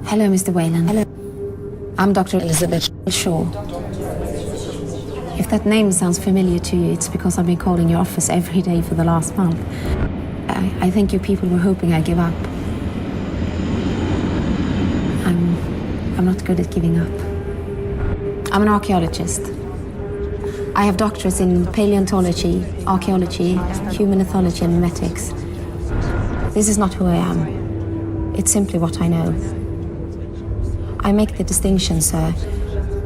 Hello, Mr. Wayland. Hello. I'm Dr. Elizabeth Shaw. If that name sounds familiar to you, it's because I've been calling your office every day for the last month. I think you people were hoping I'd give up. I'm not good at giving up. I'm an archaeologist. I have doctorates in paleontology, archaeology, human ethology, and mimetics. This is not who I am. It's simply what I know. I make the distinction, sir,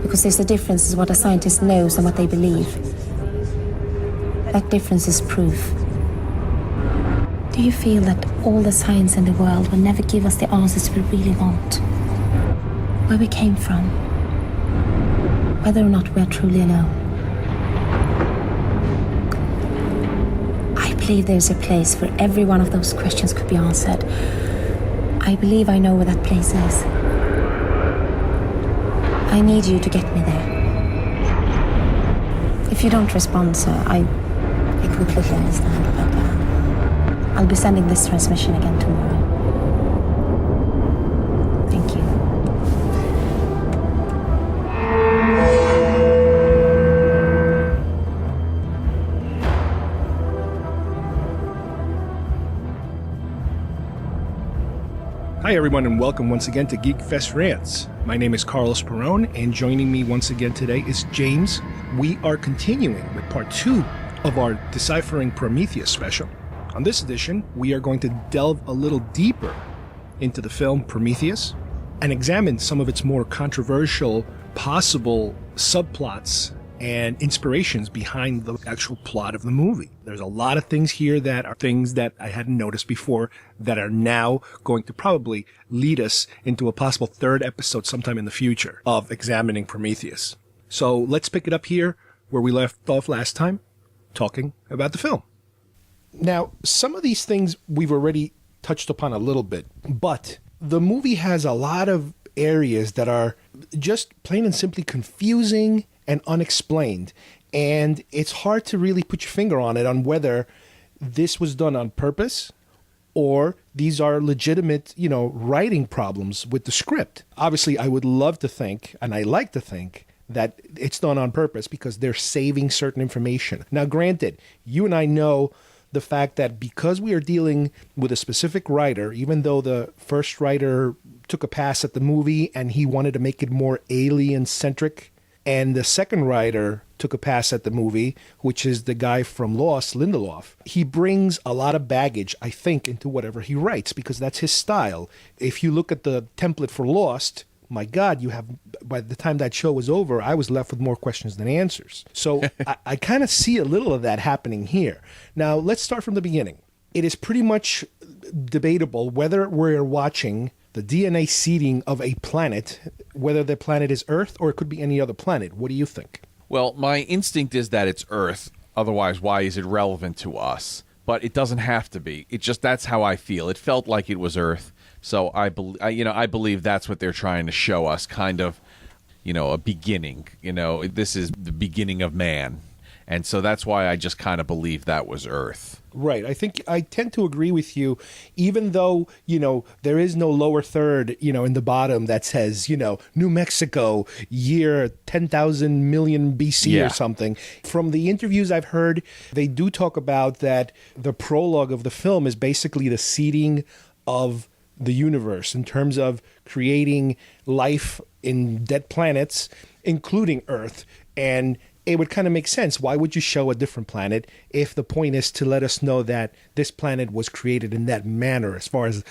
because there's a difference in what a scientist knows and what they believe. That difference is proof. Do you feel that all the science in the world will never give us the answers we really want? Where we came from? Whether or not we're truly alone? I believe there's a place where every one of those questions could be answered. I believe I know where that place is. I need you to get me there. If you don't respond, sir, I completely understand, but I'll be sending this transmission again tomorrow. Thank you. Hi everyone and welcome once again to Geekfest Rants. My name is Carlos Perone and joining me once again today is James. We are continuing with part 2 of our Deciphering Prometheus special. On this edition, we are going to delve a little deeper into the film Prometheus and examine some of its more controversial possible subplots and inspirations behind the actual plot of the movie. There's a lot of things here that are things that I hadn't noticed before that are now going to probably lead us into a possible third episode sometime in the future of examining Prometheus. So let's pick it up here where we left off last time, talking about the film. Now, some of these things we've already touched upon a little bit, but the movie has a lot of areas that are just plain and simply confusing and unexplained, and it's hard to really put your finger on it on whether this was done on purpose or these are legitimate, writing problems with the script. Obviously, I would love to think, and I like to think, that it's done on purpose because they're saving certain information. Now, granted, you and I know the fact that because we are dealing with a specific writer, even though the first writer took a pass at the movie and he wanted to make it more alien-centric, and the second writer took a pass at the movie, which is the guy from Lost, Lindelof. He brings a lot of baggage, I think, into whatever he writes, because that's his style. If you look at the template for Lost, my God, by the time that show was over, I was left with more questions than answers. So I kind of see a little of that happening here. Now, let's start from the beginning. It is pretty much debatable whether we're watching the DNA seeding of a planet, whether the planet is Earth or it could be any other planet. What do you think? Well, my instinct is that it's Earth. Otherwise, why is it relevant to us? But it doesn't have to be. That's how I feel. It felt like it was Earth. So I believe that's what they're trying to show us, kind of, a beginning. This is the beginning of man. And so that's why I just kind of believe that was Earth. Right. I think I tend to agree with you, even though, there is no lower third, in the bottom that says, New Mexico, year 10,000 million BC or something. From the interviews I've heard, they do talk about that the prologue of the film is basically the seeding of the universe in terms of creating life in dead planets, including Earth. And it would kind of make sense. Why would you show a different planet if the point is to let us know that this planet was created in that manner, as far as,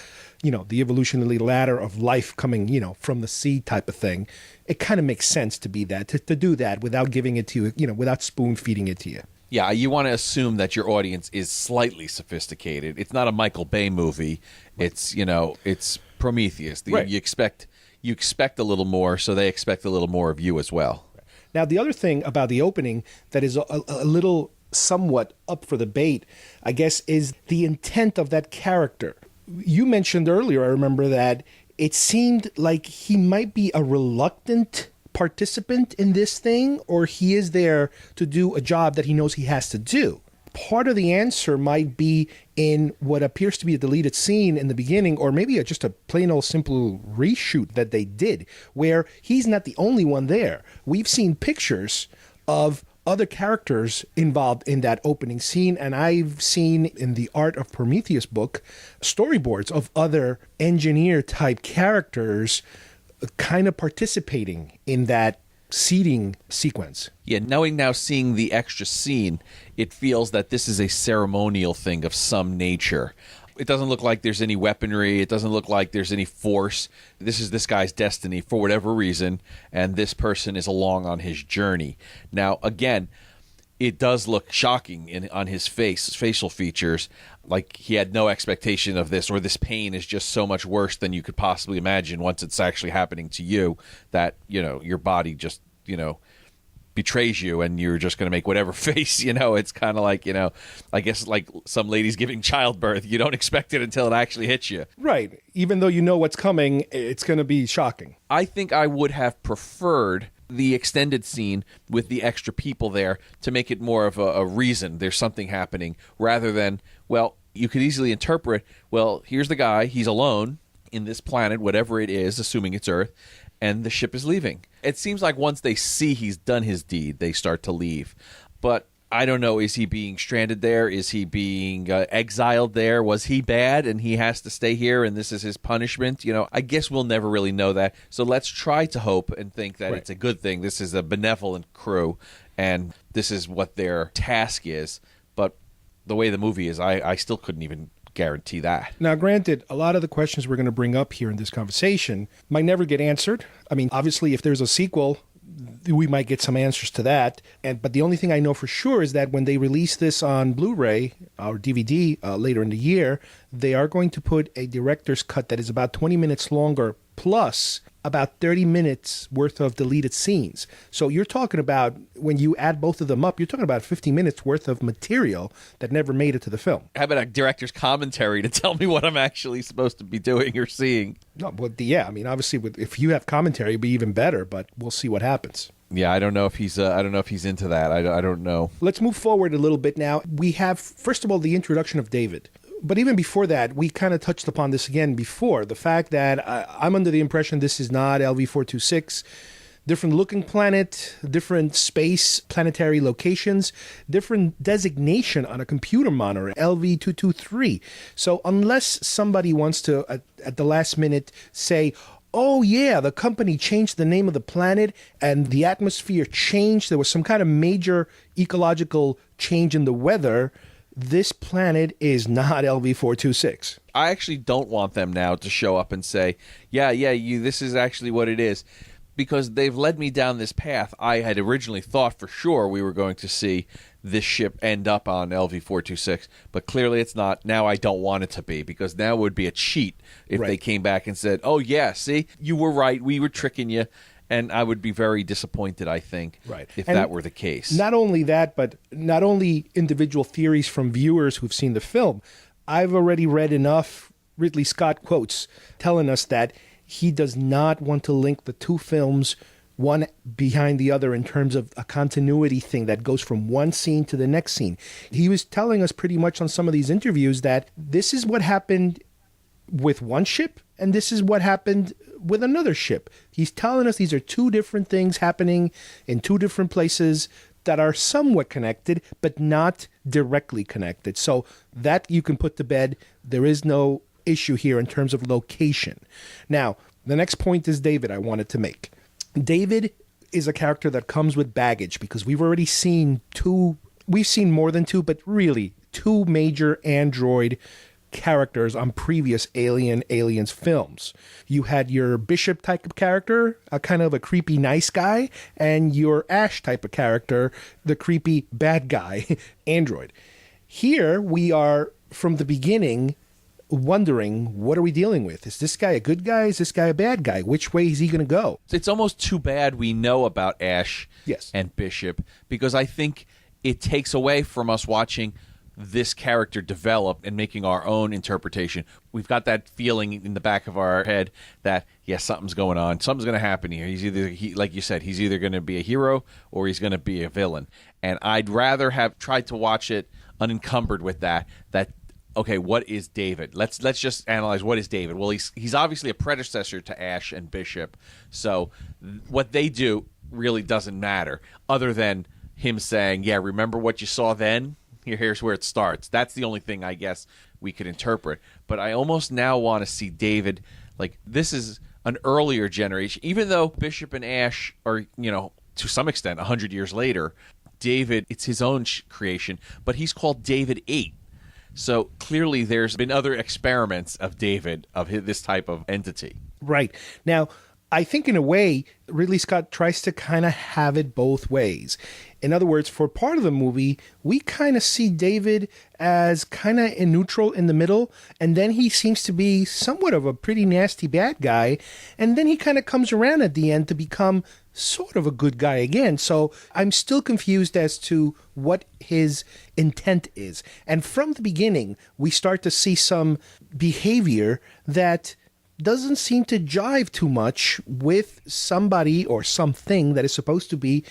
the evolutionary ladder of life coming, from the sea type of thing? It kind of makes sense to be that, to do that without giving it to you, without spoon feeding it to you. Yeah, you want to assume that your audience is slightly sophisticated. It's not a Michael Bay movie. It's, it's Prometheus. Right. You expect a little more, so they expect a little more of you as well. Now, the other thing about the opening that is a little somewhat up for debate, I guess, is the intent of that character. You mentioned earlier, I remember, that it seemed like he might be a reluctant participant in this thing, or he is there to do a job that he knows he has to do. part of the answer might be in what appears to be a deleted scene in the beginning, or maybe just a plain old simple reshoot that they did, where he's not the only one there. We've seen pictures of other characters involved in that opening scene, and I've seen in the Art of Prometheus book storyboards of other engineer type characters kind of participating in that seating sequence. Yeah, knowing now, seeing the extra scene, it feels that this is a ceremonial thing of some nature. It doesn't look like there's any weaponry. It doesn't look like there's any force. This is this guy's destiny for whatever reason, and this person is along on his journey. Now, again, it does look shocking on his facial features, like he had no expectation of this, or this pain is just so much worse than you could possibly imagine once it's actually happening to you, that, your body just, betrays you and you're just going to make whatever face. It's kind of like, I guess like some ladies giving childbirth. You don't expect it until it actually hits you. Right. Even though you know what's coming, it's going to be shocking. I think I would have preferred the extended scene with the extra people there to make it more of a reason there's something happening, rather than, well, you could easily interpret, well, here's the guy, he's alone in this planet, whatever it is, assuming it's Earth, and the ship is leaving. It seems like once they see he's done his deed, they start to leave. But I don't know, is he being stranded there? Is he being exiled there? Was he bad and he has to stay here and this is his punishment? I guess we'll never really know that. So let's try to hope and think that It's a good thing. This is a benevolent crew and this is what their task is. But the way the movie is, I still couldn't even guarantee that. Now, granted, a lot of the questions we're going to bring up here in this conversation might never get answered. I mean, obviously, if there's a sequel, we might get some answers to that. But the only thing I know for sure is that when they release this on Blu-ray or DVD later in the year, they are going to put a director's cut that is about 20 minutes longer, plus about 30 minutes worth of deleted scenes. So you're talking about, when you add both of them up, you're talking about 50 minutes worth of material that never made it to the film. How about a director's commentary to tell me what I'm actually supposed to be doing or seeing? No, well, yeah, I mean, obviously, if you have commentary, it'd be even better, but we'll see what happens. Yeah, I don't know if he's into that. I don't know. Let's move forward a little bit now. We have, first of all, the introduction of David. But even before that, we kind of touched upon this again before. The fact that I'm under the impression this is not LV-426. Different looking planet, different space, planetary locations, different designation on a computer monitor, LV-223. So unless somebody wants to, at the last minute, say, oh yeah, the company changed the name of the planet and the atmosphere changed, there was some kind of major ecological change in the weather, this planet is not LV-426. I actually don't want them now to show up and say, this is actually what it is. Because they've led me down this path. I had originally thought for sure we were going to see this ship end up on LV-426, but clearly it's not. Now I don't want it to be, because now it would be a cheat if they came back and said, oh yeah, see, you were right, we were tricking you. And I would be very disappointed, I think, if that were the case. Not only that, but not only individual theories from viewers who've seen the film. I've already read enough Ridley Scott quotes telling us that he does not want to link the two films one behind the other in terms of a continuity thing that goes from one scene to the next scene. He was telling us pretty much on some of these interviews that this is what happened with one ship and this is what happened with another ship. He's telling us these are two different things happening in two different places that are somewhat connected, but not directly connected. So that you can put to bed. There is no issue here in terms of location. Now, the next point is David I wanted to make. David is a character that comes with baggage, because we've already seen we've seen more than two, but really two major android characters on previous Aliens films. You had your Bishop type of character, a kind of a creepy nice guy, and your Ash type of character, the creepy bad guy android. Here we are from the beginning wondering, what are we dealing with? Is this guy a good guy? Is this guy a bad guy? Which way is he going to go? It's almost too bad we know about Ash and Bishop, because I think it takes away from us watching this character develop and making our own interpretation. We've got that feeling in the back of our head that, yes, something's going on. Something's going to happen here. Like you said, he's either going to be a hero or he's going to be a villain. And I'd rather have tried to watch it unencumbered with that. Okay, what is David? Let's just analyze what is David. Well, he's obviously a predecessor to Ash and Bishop, so what they do really doesn't matter, other than him saying, "Yeah, remember what you saw then? Here's where it starts." That's the only thing I guess we could interpret. But I almost now want to see David like this is an earlier generation, even though Bishop and Ash are, to some extent 100 years later. David, it's his own creation, but he's called David 8. So clearly there's been other experiments of David, this type of entity. Right. Now, I think in a way, Ridley Scott tries to kind of have it both ways. In other words, for part of the movie, we kind of see David as kind of in neutral in the middle, and then he seems to be somewhat of a pretty nasty bad guy, and then he kind of comes around at the end to become sort of a good guy again. So I'm still confused as to what his intent is. And from the beginning, we start to see some behavior that doesn't seem to jive too much with somebody or something that is supposed to be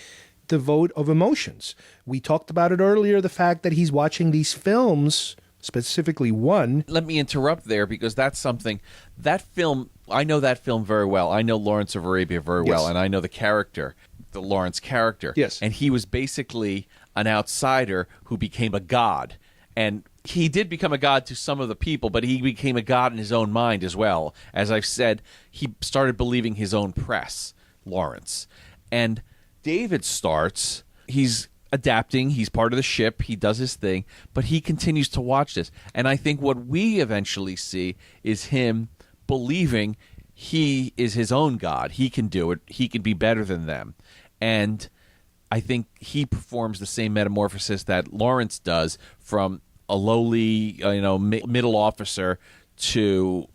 devoid of emotions. We talked about it earlier, the fact that he's watching these films, specifically one. Let me interrupt there because that's something, that film, I know that film very well. I know Lawrence of Arabia very well, and I know the character, the Lawrence character. Yes. And he was basically an outsider who became a god. And he did become a god to some of the people, but he became a god in his own mind as well. As I've said, he started believing his own press, Lawrence. And David starts, he's adapting, he's part of the ship, he does his thing, but he continues to watch this. And I think what we eventually see is him believing he is his own god. He can do it. He can be better than them. And I think he performs the same metamorphosis that Lawrence does from a lowly, middle officer to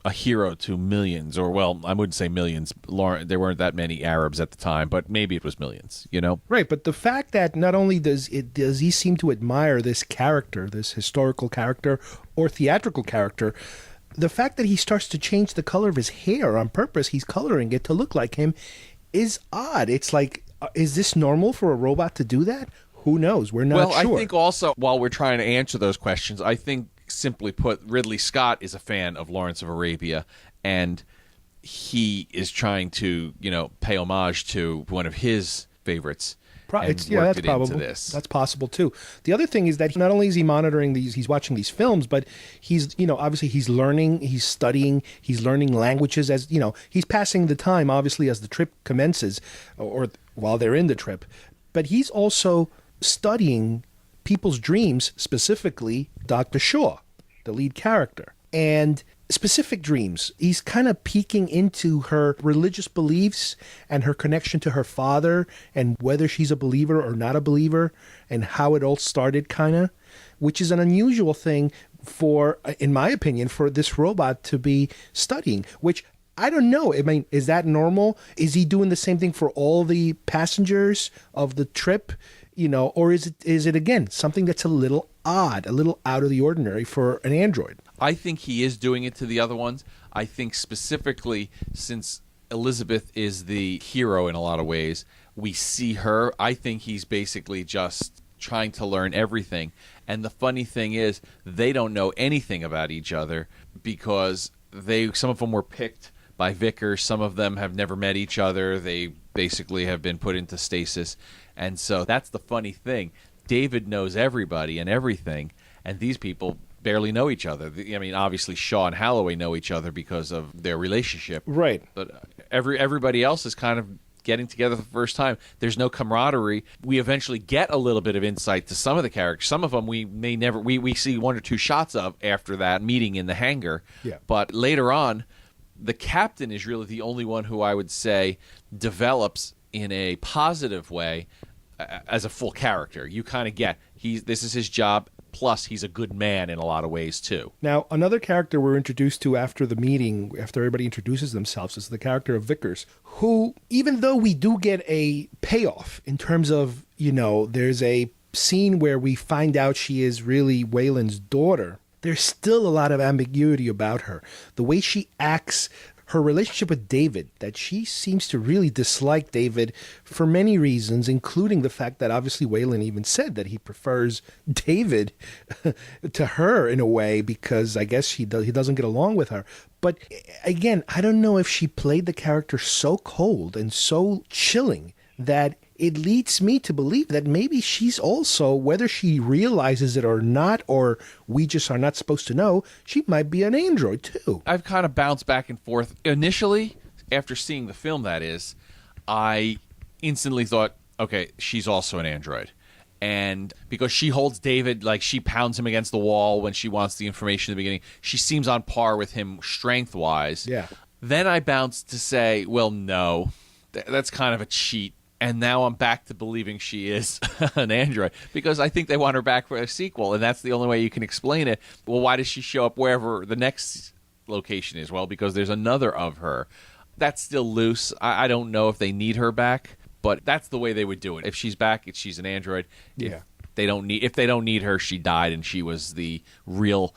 a hero to millions, or well, I wouldn't say millions. There weren't that many Arabs at the time, but maybe it was millions, Right, but the fact that not only does he seem to admire this character, this historical character or theatrical character, the fact that he starts to change the color of his hair on purpose, he's coloring it to look like him, is odd. It's like, is this normal for a robot to do that? Who knows? We're not sure. Well, I think also, while we're trying to answer those questions, I think, simply put, Ridley Scott is a fan of Lawrence of Arabia, and he is trying to, pay homage to one of his favorites. That's probable. That's possible too. The other thing is that not only is he monitoring these, he's watching these films, but he's, obviously he's learning, he's studying, he's learning languages as, he's passing the time, obviously, as the trip commences or while they're in the trip. But he's also studying people's dreams, specifically Dr. Shaw, the lead character. And specific dreams. He's kind of peeking into her religious beliefs and her connection to her father and whether she's a believer or not a believer and how it all started, kind of, which is an unusual thing for, in my opinion, for this robot to be studying, which I don't know. I mean, is that normal? Is he doing the same thing for all the passengers of the trip? Or is it again something that's a little odd, a little out of the ordinary for an android? I think he is doing it to the other ones. I think specifically since Elizabeth is the hero in a lot of ways, we see her. I think he's basically just trying to learn everything. And the funny thing is, they don't know anything about each other because some of them were picked by Vickers. Some of them have never met each other. They basically have been put into stasis. And so that's the funny thing. David knows everybody and everything, and these people barely know each other. I mean, obviously Shaw and Holloway know each other because of their relationship. Right. But everybody else is kind of getting together for the first time. There's no camaraderie. We eventually get a little bit of insight to some of the characters. Some of them we may never... We see one or two shots of after that meeting in the hangar. Yeah. But later on, the captain is really the only one who I would say develops in a positive way as a full character. You kind of get this is his job, plus he's a good man in a lot of ways too. Now, another character we're introduced to after the meeting, after everybody introduces themselves, is the character of Vickers, who, even though we do get a payoff in terms of, there's a scene where we find out she is really Wayland's daughter, there's still a lot of ambiguity about her. The way she acts, her relationship with David, that she seems to really dislike David for many reasons, including the fact that obviously Wayland even said that he prefers David to her in a way because I guess he doesn't get along with her. But again, I don't know if she played the character so cold and so chilling that it leads me to believe that maybe she's also, whether she realizes it or not, or we just are not supposed to know, she might be an android too. I've kind of bounced back and forth. Initially, after seeing the film, that is, I instantly thought, okay, she's also an android. And because she holds David, like she pounds him against the wall when she wants the information in the beginning, she seems on par with him strength-wise. Yeah. Then I bounced to say, well, no, that's kind of a cheat. And now I'm back to believing she is an android because I think they want her back for a sequel, and that's the only way you can explain it. Well, why does she show up wherever the next location is? Well, because there's another of her. That's still loose. I don't know if they need her back, but that's the way they would do it. If she's back, she's an android. Yeah. If they don't need her, she died, and she was the real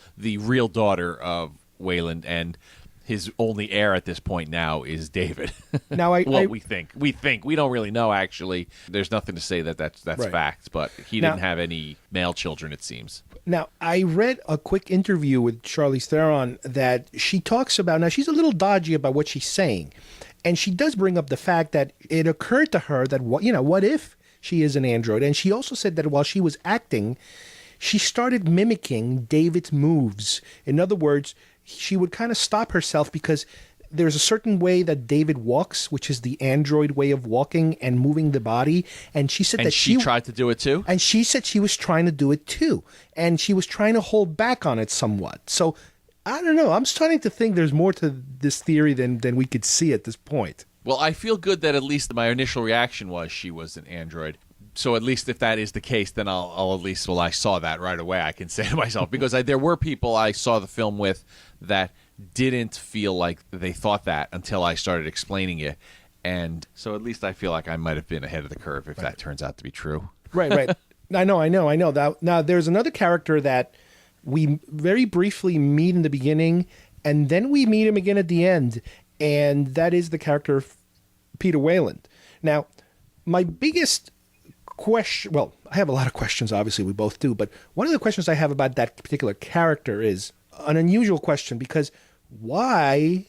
daughter of Wayland, and his only heir at this point now is David. Now, we think we don't really know. Actually, there's nothing to say that's right. Fact. But he didn't have any male children, it seems. Now, I read a quick interview with Charlize Theron that she talks about. Now, she's a little dodgy about what she's saying, and she does bring up the fact that it occurred to her that what if she is an android, and she also said that while she was acting, she started mimicking David's moves. In other words, she would kind of stop herself because there's a certain way that David walks, which is the android way of walking and moving the body. And she said that she tried to do it too? And she said she was trying to do it too. And she was trying to hold back on it somewhat. So I don't know. I'm starting to think there's more to this theory than we could see at this point. Well, I feel good that at least my initial reaction was she was an android. So at least if that is the case, then I'll at least, I saw that right away, I can say to myself. Because there were people I saw the film with that didn't feel like they thought that until I started explaining it. And so at least I feel like I might have been ahead of the curve if that turns out to be true. Right. I know. Now, there's another character that we very briefly meet in the beginning, and then we meet him again at the end, and that is the character of Peter Wayland. Now, my biggest question, well, I have a lot of questions, obviously we both do, but one of the questions I have about that particular character is an unusual question, because why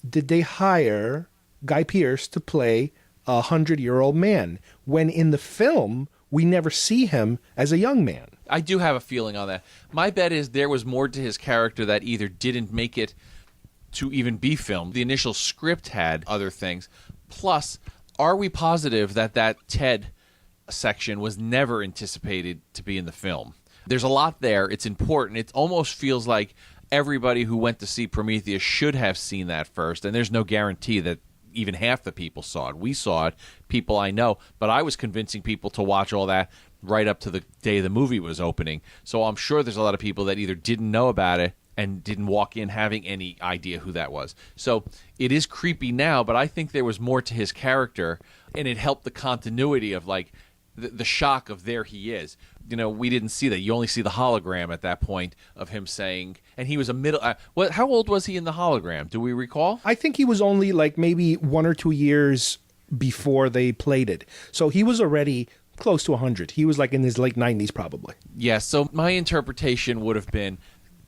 did they hire Guy Pearce to play a 100-year-old man when in the film we never see him as a young man? I do have a feeling on that. My bet is there was more to his character that either didn't make it to even be filmed. The initial script had other things. Plus, are we positive that Ted section was never anticipated to be in the film? There's a lot there. It's important. It almost feels like everybody who went to see Prometheus should have seen that first, and there's no guarantee that even half the people saw it. We saw it, people I know, but I was convincing people to watch all that right up to the day the movie was opening. So I'm sure there's a lot of people that either didn't know about it and didn't walk in having any idea who that was. So it is creepy now, but I think there was more to his character, and it helped the continuity of like the shock of there he is. We didn't see that. You only see the hologram at that point of him saying, and he was a middle. How old was he in the hologram? Do we recall? I think he was only like maybe 1 or 2 years before they played it. So he was already close to 100. He was like in his late 90s probably. Yeah, so my interpretation would have been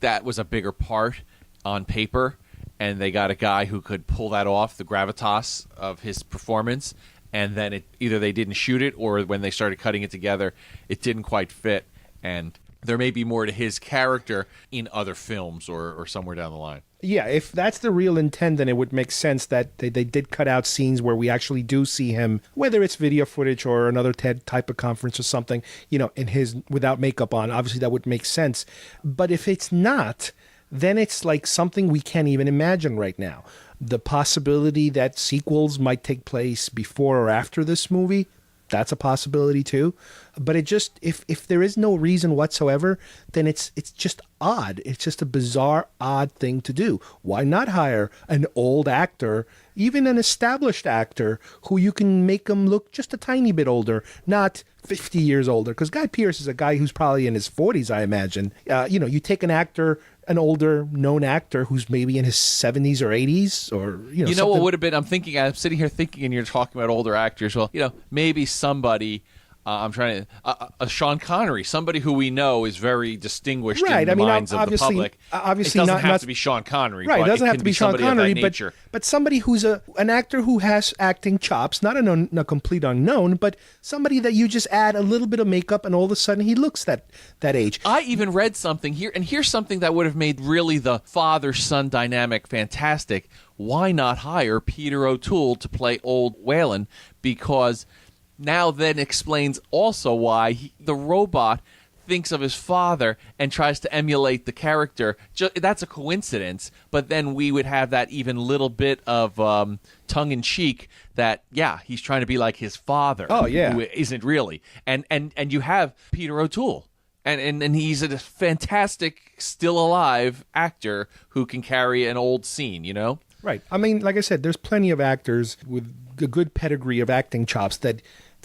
that was a bigger part on paper, and they got a guy who could pull that off, the gravitas of his performance, and then either they didn't shoot it, or when they started cutting it together, it didn't quite fit, and there may be more to his character in other films or somewhere down the line. Yeah, if that's the real intent, then it would make sense that they did cut out scenes where we actually do see him, whether it's video footage or another TED type of conference or something, in his without makeup on. Obviously, that would make sense. But if it's not, then it's like something we can't even imagine right now. The possibility that sequels might take place before or after this movie, that's a possibility too. But it just, if there is no reason whatsoever, then it's just odd. It's just a bizarre, odd thing to do. Why not hire an old actor, even an established actor, who you can make him look just a tiny bit older, not 50 years older? Because Guy Pearce is a guy who's probably in his 40s, I imagine. You take an actor, an older known actor who's maybe in his 70s or 80s, or you know what would have been. I'm sitting here thinking, and you're talking about older actors. Well, maybe somebody. I'm trying to a Sean Connery, somebody who we know is very distinguished in the minds of the public. Obviously, it doesn't have to be Sean Connery. Right, but it doesn't have to be Sean Connery, but somebody who's an actor who has acting chops, not a complete unknown, but somebody that you just add a little bit of makeup, and all of a sudden he looks that age. I even read something here, and here's something that would have made really the father-son dynamic fantastic. Why not hire Peter O'Toole to play Old Whalen? Because now then explains also why the robot thinks of his father and tries to emulate the character. That's a coincidence, but then we would have that even little bit of tongue-in-cheek that, he's trying to be like his father. Oh, yeah. Who isn't really. And you have Peter O'Toole. And he's a fantastic, still alive actor who can carry an old scene, Right. I mean, like I said, there's plenty of actors with a good pedigree of acting chops that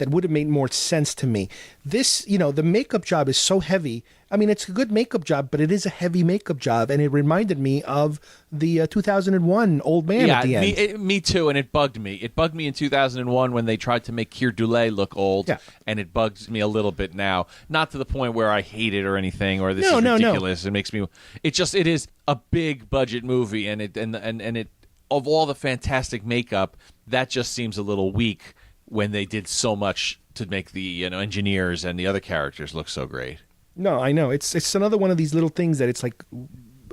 would have made more sense to me. This, the makeup job is so heavy. I mean, it's a good makeup job, but it is a heavy makeup job, and it reminded me of the 2001 Old Man at the end. Me too, and it bugged me. It bugged me in 2001 when they tried to make Keir Dullea look old, and it bugs me a little bit now. Not to the point where I hate it or anything, or this is ridiculous. It makes me. It is a big budget movie, and it of all the fantastic makeup, that just seems a little weak when they did so much to make the engineers and the other characters look so great. No, I know. It's another one of these little things that it's like,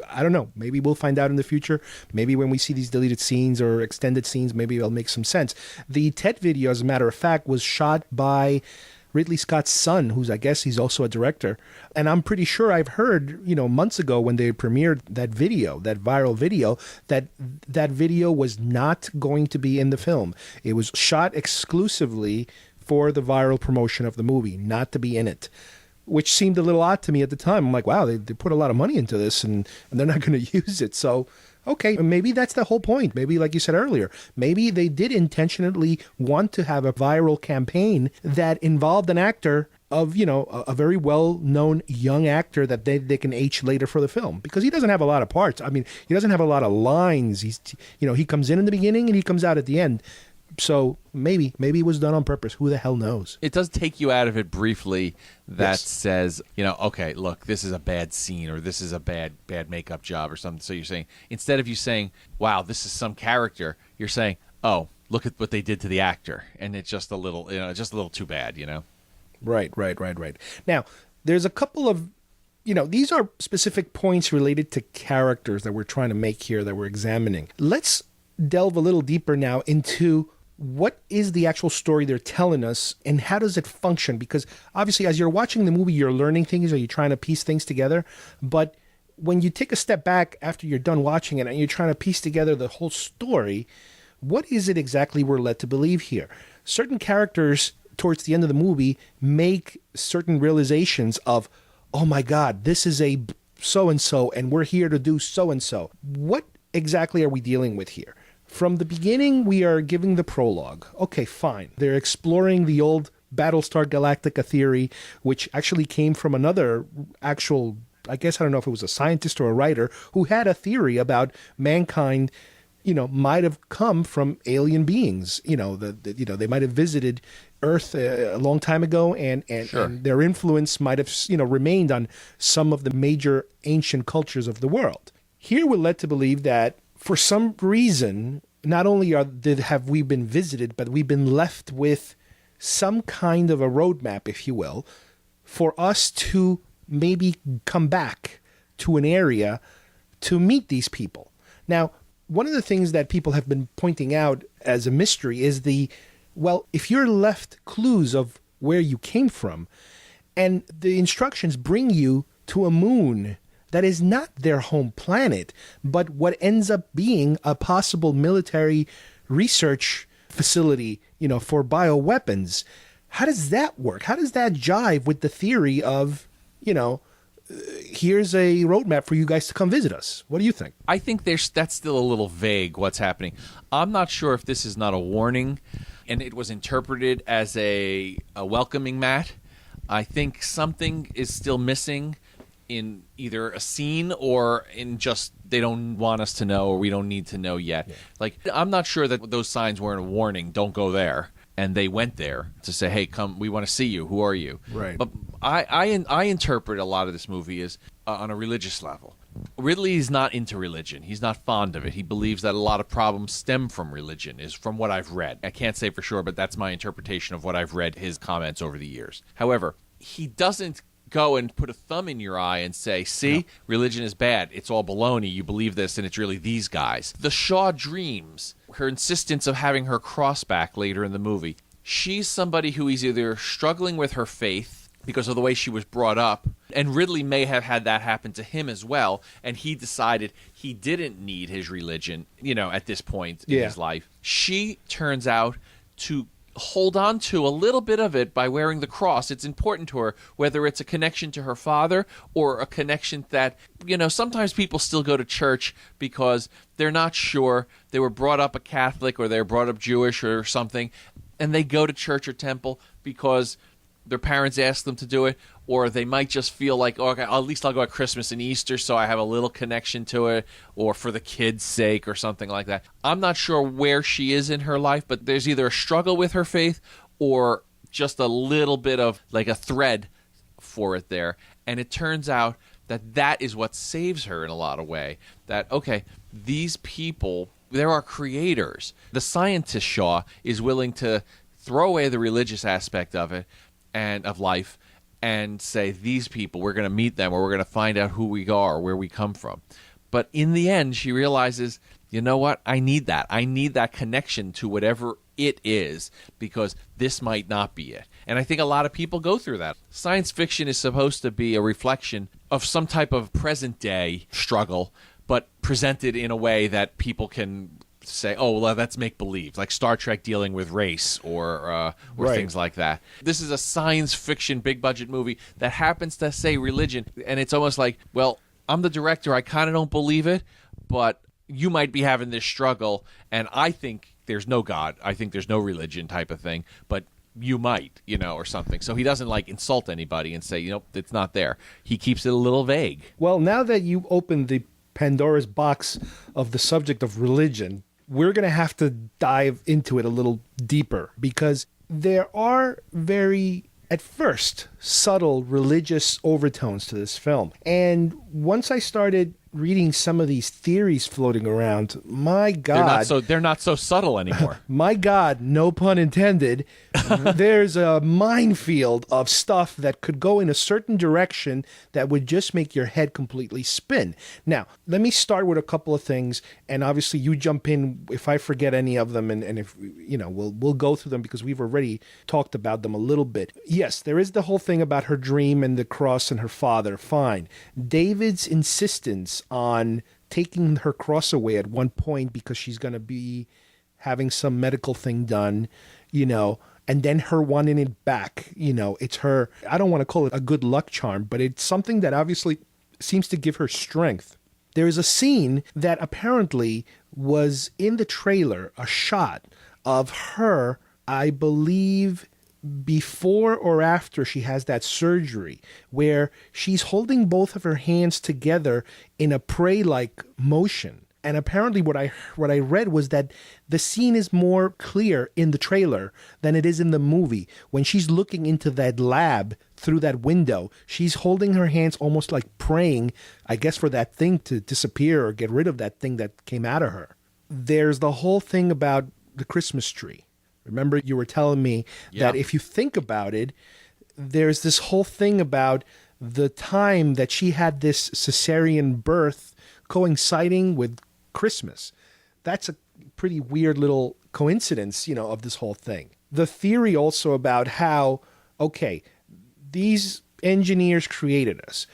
I don't know. Maybe we'll find out in the future. Maybe when we see these deleted scenes or extended scenes, maybe it'll make some sense. The TED video, as a matter of fact, was shot by Ridley Scott's son, who's, I guess he's also a director. And I'm pretty sure I've heard, months ago when they premiered that video, that viral video, that video was not going to be in the film. It was shot exclusively for the viral promotion of the movie, not to be in it, which seemed a little odd to me at the time. I'm like, wow, they put a lot of money into this and they're not going to use it. So, okay, maybe that's the whole point. Maybe, like you said earlier, maybe they did intentionally want to have a viral campaign that involved an actor of, a very well-known young actor that they can age later for the film, because he doesn't have a lot of parts. I mean, he doesn't have a lot of lines. He's, he comes in the beginning and he comes out at the end. So maybe it was done on purpose. Who the hell knows? It does take you out of it briefly. That says, okay, look, this is a bad scene, or this is a bad makeup job, or something. So you're saying, instead of you saying, wow, this is some character, you're saying, oh, look at what they did to the actor, and it's just a little, too bad, Right. Now, there's a couple of, these are specific points related to characters that we're trying to make here, that we're examining. Let's delve a little deeper now into what is the actual story they're telling us, and how does it function? Because obviously, as you're watching the movie, you're learning things, or you're trying to piece things together. But when you take a step back after you're done watching it and you're trying to piece together the whole story, what is it exactly we're led to believe here? Certain characters towards the end of the movie make certain realizations of, oh my God, this is a so-and-so, and we're here to do so-and-so. What exactly are we dealing with here? From the beginning, we are giving the prologue. Okay, fine. They're exploring the old Battlestar Galactica theory, which actually came from another actual, I guess, I don't know if it was a scientist or a writer, who had a theory about mankind, might have come from alien beings. They might have visited Earth a long time ago, and their influence might have, remained on some of the major ancient cultures of the world. Here we're led to believe that for some reason, not only have we been visited, but we've been left with some kind of a roadmap, if you will, for us to maybe come back to an area to meet these people. Now, one of the things that people have been pointing out as a mystery is if you're left clues of where you came from, and the instructions bring you to a moon that is not their home planet, but what ends up being a possible military research facility, for bioweapons. How does that work? How does that jive with the theory of, here's a roadmap for you guys to come visit us? What do you think? I think that's still a little vague what's happening. I'm not sure if this is not a warning and it was interpreted as a welcoming mat. I think something is still missing in either a scene or in just they don't want us to know or we don't need to know yet. Yeah. Like, I'm not sure that those signs weren't a warning, don't go there. And they went there to say, hey, come, we want to see you. Who are you? Right. But I interpret a lot of this movie as on a religious level. Ridley is not into religion. He's not fond of it. He believes that a lot of problems stem from religion, is from what I've read. I can't say for sure, but that's my interpretation of what I've read, his comments over the years. However, he doesn't go and put a thumb in your eye and say, see, religion is bad. It's all baloney. You believe this, and it's really these guys. The Shaw dreams, her insistence of having her cross back later in the movie, she's somebody who is either struggling with her faith because of the way she was brought up, and Ridley may have had that happen to him as well, and he decided he didn't need his religion, at this point in his life. She turns out to hold on to a little bit of it by wearing the cross. It's important to her, whether it's a connection to her father or a connection that, sometimes people still go to church because they're not sure. They were brought up a Catholic or they were brought up Jewish or something, and they go to church or temple because their parents asked them to do it, or they might just feel like, okay, at least I'll go at Christmas and Easter so I have a little connection to it, or for the kids' sake or something like that. I'm not sure where she is in her life, but there's either a struggle with her faith or just a little bit of like a thread for it there. And it turns out that is what saves her in a lot of way. That, okay, these people, there are creators. The scientist Shaw is willing to throw away the religious aspect of it and of life and say, these people, we're going to meet them or we're going to find out who we are, where we come from. But in the end, she realizes, you know what? I need that. I need that connection to whatever it is, because this might not be it. And I think a lot of people go through that. Science fiction is supposed to be a reflection of some type of present day struggle, but presented in a way that people can say, oh, well, that's make-believe, like Star Trek dealing with race or things like that. This is a science fiction big-budget movie that happens to say religion, and it's almost like, well, I'm the director, I kind of don't believe it, but you might be having this struggle, and I think there's no God, I think there's no religion type of thing, but you might, or something. So he doesn't, insult anybody and say, it's not there. He keeps it a little vague. Well, now that you opened the Pandora's box of the subject of religion, we're going to have to dive into it a little deeper, because there are very, at first, subtle religious overtones to this film. And once I started reading some of these theories floating around, my God. They're not so subtle anymore. My God, no pun intended. There's a minefield of stuff that could go in a certain direction that would just make your head completely spin. Now, let me start with a couple of things, and obviously you jump in if I forget any of them, and if, we'll go through them because we've already talked about them a little bit. Yes, there is the whole thing about her dream and the cross and her father. Fine. David's insistence on taking her cross away at one point because she's going to be having some medical thing done, and then her wanting it back, it's her, I don't want to call it a good luck charm, but it's something that obviously seems to give her strength. There is a scene that apparently was in the trailer, a shot of her, I believe, before or after she has that surgery, where she's holding both of her hands together in a pray-like motion. And apparently what I read was that the scene is more clear in the trailer than it is in the movie. When she's looking into that lab through that window, she's holding her hands almost like praying, I guess, for that thing to disappear or get rid of that thing that came out of her. There's the whole thing about the Christmas tree. Remember, you were telling me that if you think about it, there's this whole thing about the time that she had this cesarean birth coinciding with Christmas. That's a pretty weird little coincidence, of this whole thing. The theory also about how, okay, these engineers created us.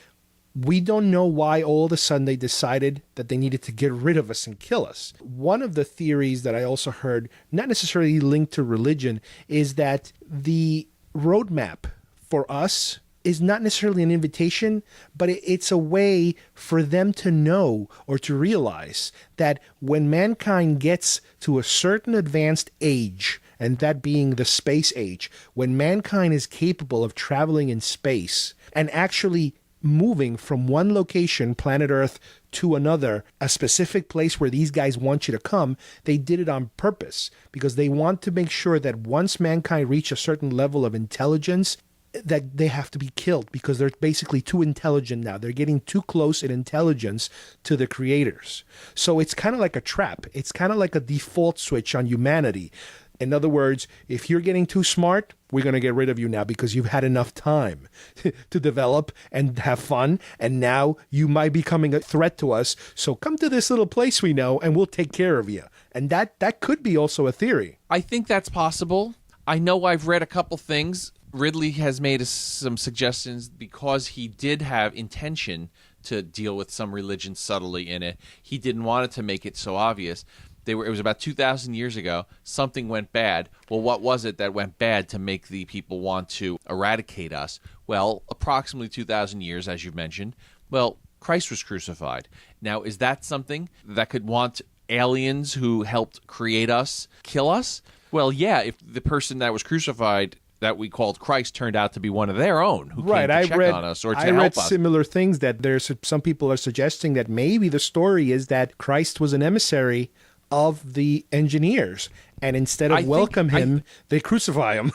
We don't know why all of a sudden they decided that they needed to get rid of us and kill us. One of the theories that I also heard, not necessarily linked to religion, is that the roadmap for us is not necessarily an invitation, but it's a way for them to know or to realize that when mankind gets to a certain advanced age, and that being the space age, when mankind is capable of traveling in space and actually moving from one location, planet Earth, to another, a specific place where these guys want you to come, they did it on purpose because they want to make sure that once mankind reach a certain level of intelligence, that they have to be killed because they're basically too intelligent now. They're getting too close in intelligence to the creators. So it's kind of like a trap. It's kind of like a default switch on humanity. In other words, if you're getting too smart, we're going to get rid of you now because you've had enough time to develop and have fun. And now you might be becoming a threat to us. So come to this little place we know and we'll take care of you. And that could be also a theory. I think that's possible. I know I've read a couple things. Ridley has made us some suggestions because he did have intention to deal with some religion subtly in it. He didn't want it to make it so obvious. It was about 2,000 years ago. Something went bad. Well, what was it that went bad to make the people want to eradicate us? Well, approximately 2,000 years, as you've mentioned. Well, Christ was crucified. Now, is that something that could want aliens who helped create us kill us? Well, yeah, if the person that was crucified that we called Christ turned out to be one of their own who came to check on us or to help us. I read similar things that there's some people are suggesting that maybe the story is that Christ was an emissary of the engineers, and instead of welcome him, they crucify him.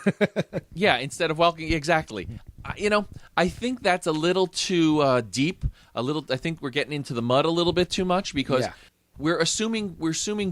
Yeah, instead of welcoming, exactly. I think that's a little too deep. I think we're getting into the mud a little bit too much because. Yeah. We're assuming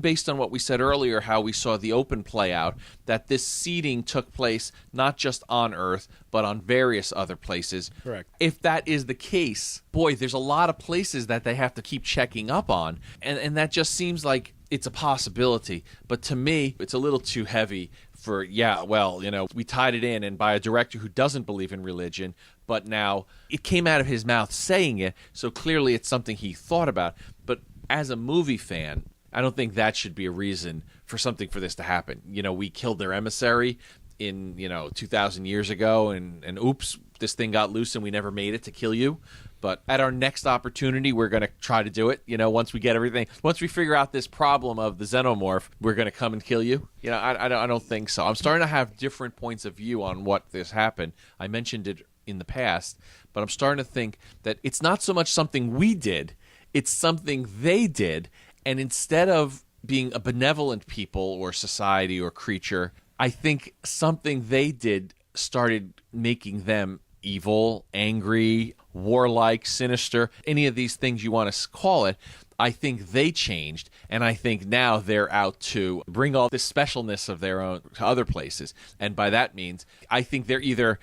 based on what we said earlier, how we saw the open play out, that this seeding took place not just on Earth, but on various other places. Correct. If that is the case, boy, there's a lot of places that they have to keep checking up on. And that just seems like it's a possibility. But to me, it's a little too heavy for, we tied it in, and by a director who doesn't believe in religion, but now it came out of his mouth saying it, so clearly it's something he thought about. But as a movie fan, I don't think that should be a reason for something for this to happen. We killed their emissary in, 2,000 years ago, and oops, this thing got loose and we never made it to kill you. But at our next opportunity, we're going to try to do it. Once we figure out this problem of the xenomorph, we're going to come and kill you. I don't think so. I'm starting to have different points of view on what this happened. I mentioned it in the past, but I'm starting to think that it's not so much something we did, it's something they did, and instead of being a benevolent people or society or creature, I think something they did started making them evil, angry, warlike, sinister, any of these things you want to call it. I think they changed, and I think now they're out to bring all this specialness of their own to other places. And by that means, I think they're either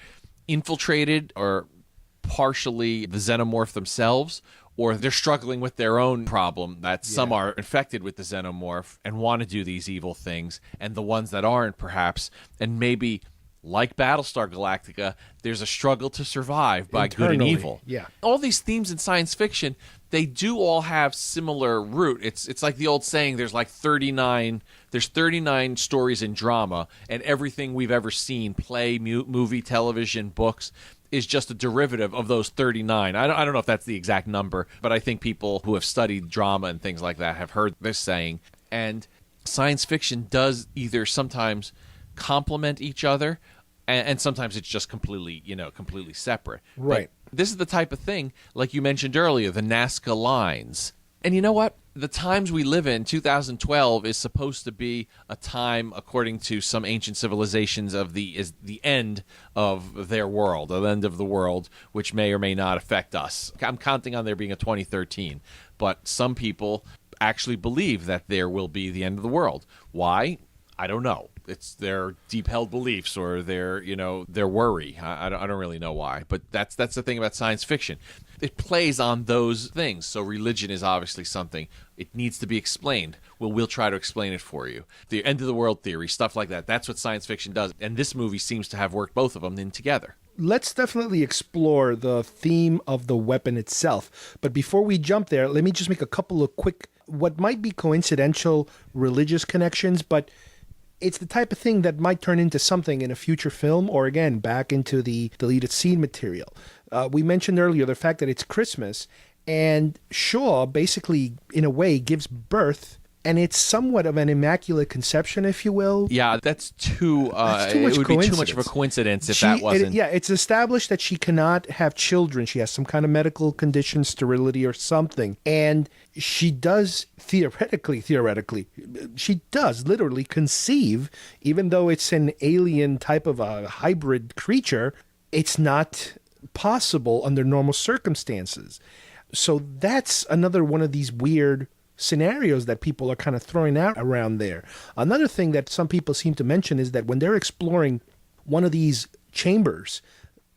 infiltrated or partially the xenomorph themselves, or they're struggling with their own problem that some are infected with the xenomorph and want to do these evil things, and the ones that aren't, perhaps, and maybe, like Battlestar Galactica, there's a struggle to survive by good and evil. Yeah. All these themes in science fiction, they do all have similar root. It's like the old saying, there's 39 stories in drama, and everything we've ever seen, play, movie, television, books, is just a derivative of those 39. I don't know if that's the exact number, but I think people who have studied drama and things like that have heard this saying. And science fiction does either sometimes complement each other, and sometimes it's just completely separate. Right. But this is the type of thing, like you mentioned earlier, the Nazca lines. And you know what? The times we live in, 2012, is supposed to be a time, according to some ancient civilizations, is the end of their world, the end of the world, which may or may not affect us. I'm counting on there being a 2013, but some people actually believe that there will be the end of the world. Why? I don't know. It's their deep-held beliefs or their worry. I don't really know why, but that's the thing about science fiction. It plays on those things. So religion is obviously something. It needs to be explained. Well, we'll try to explain it for you. The end of the world theory, stuff like that. That's what science fiction does. And this movie seems to have worked both of them in together. Let's definitely explore the theme of the weapon itself. But before we jump there, let me just make a couple of quick, what might be coincidental religious connections, but it's the type of thing that might turn into something in a future film or, again, back into the deleted scene material. We mentioned earlier the fact that it's Christmas, and Shaw basically, in a way, gives birth, and it's somewhat of an immaculate conception, if you will. Yeah, that's too much it would be too much coincidence. of a coincidence if that wasn't. It's established that she cannot have children. She has some kind of medical condition, sterility or something. And she does theoretically, she does literally conceive, even though it's an alien type of a hybrid creature, it's not possible under normal circumstances. So that's another one of these weird scenarios that people are kind of throwing out around there. Another thing that some people seem to mention is that when they're exploring one of these chambers,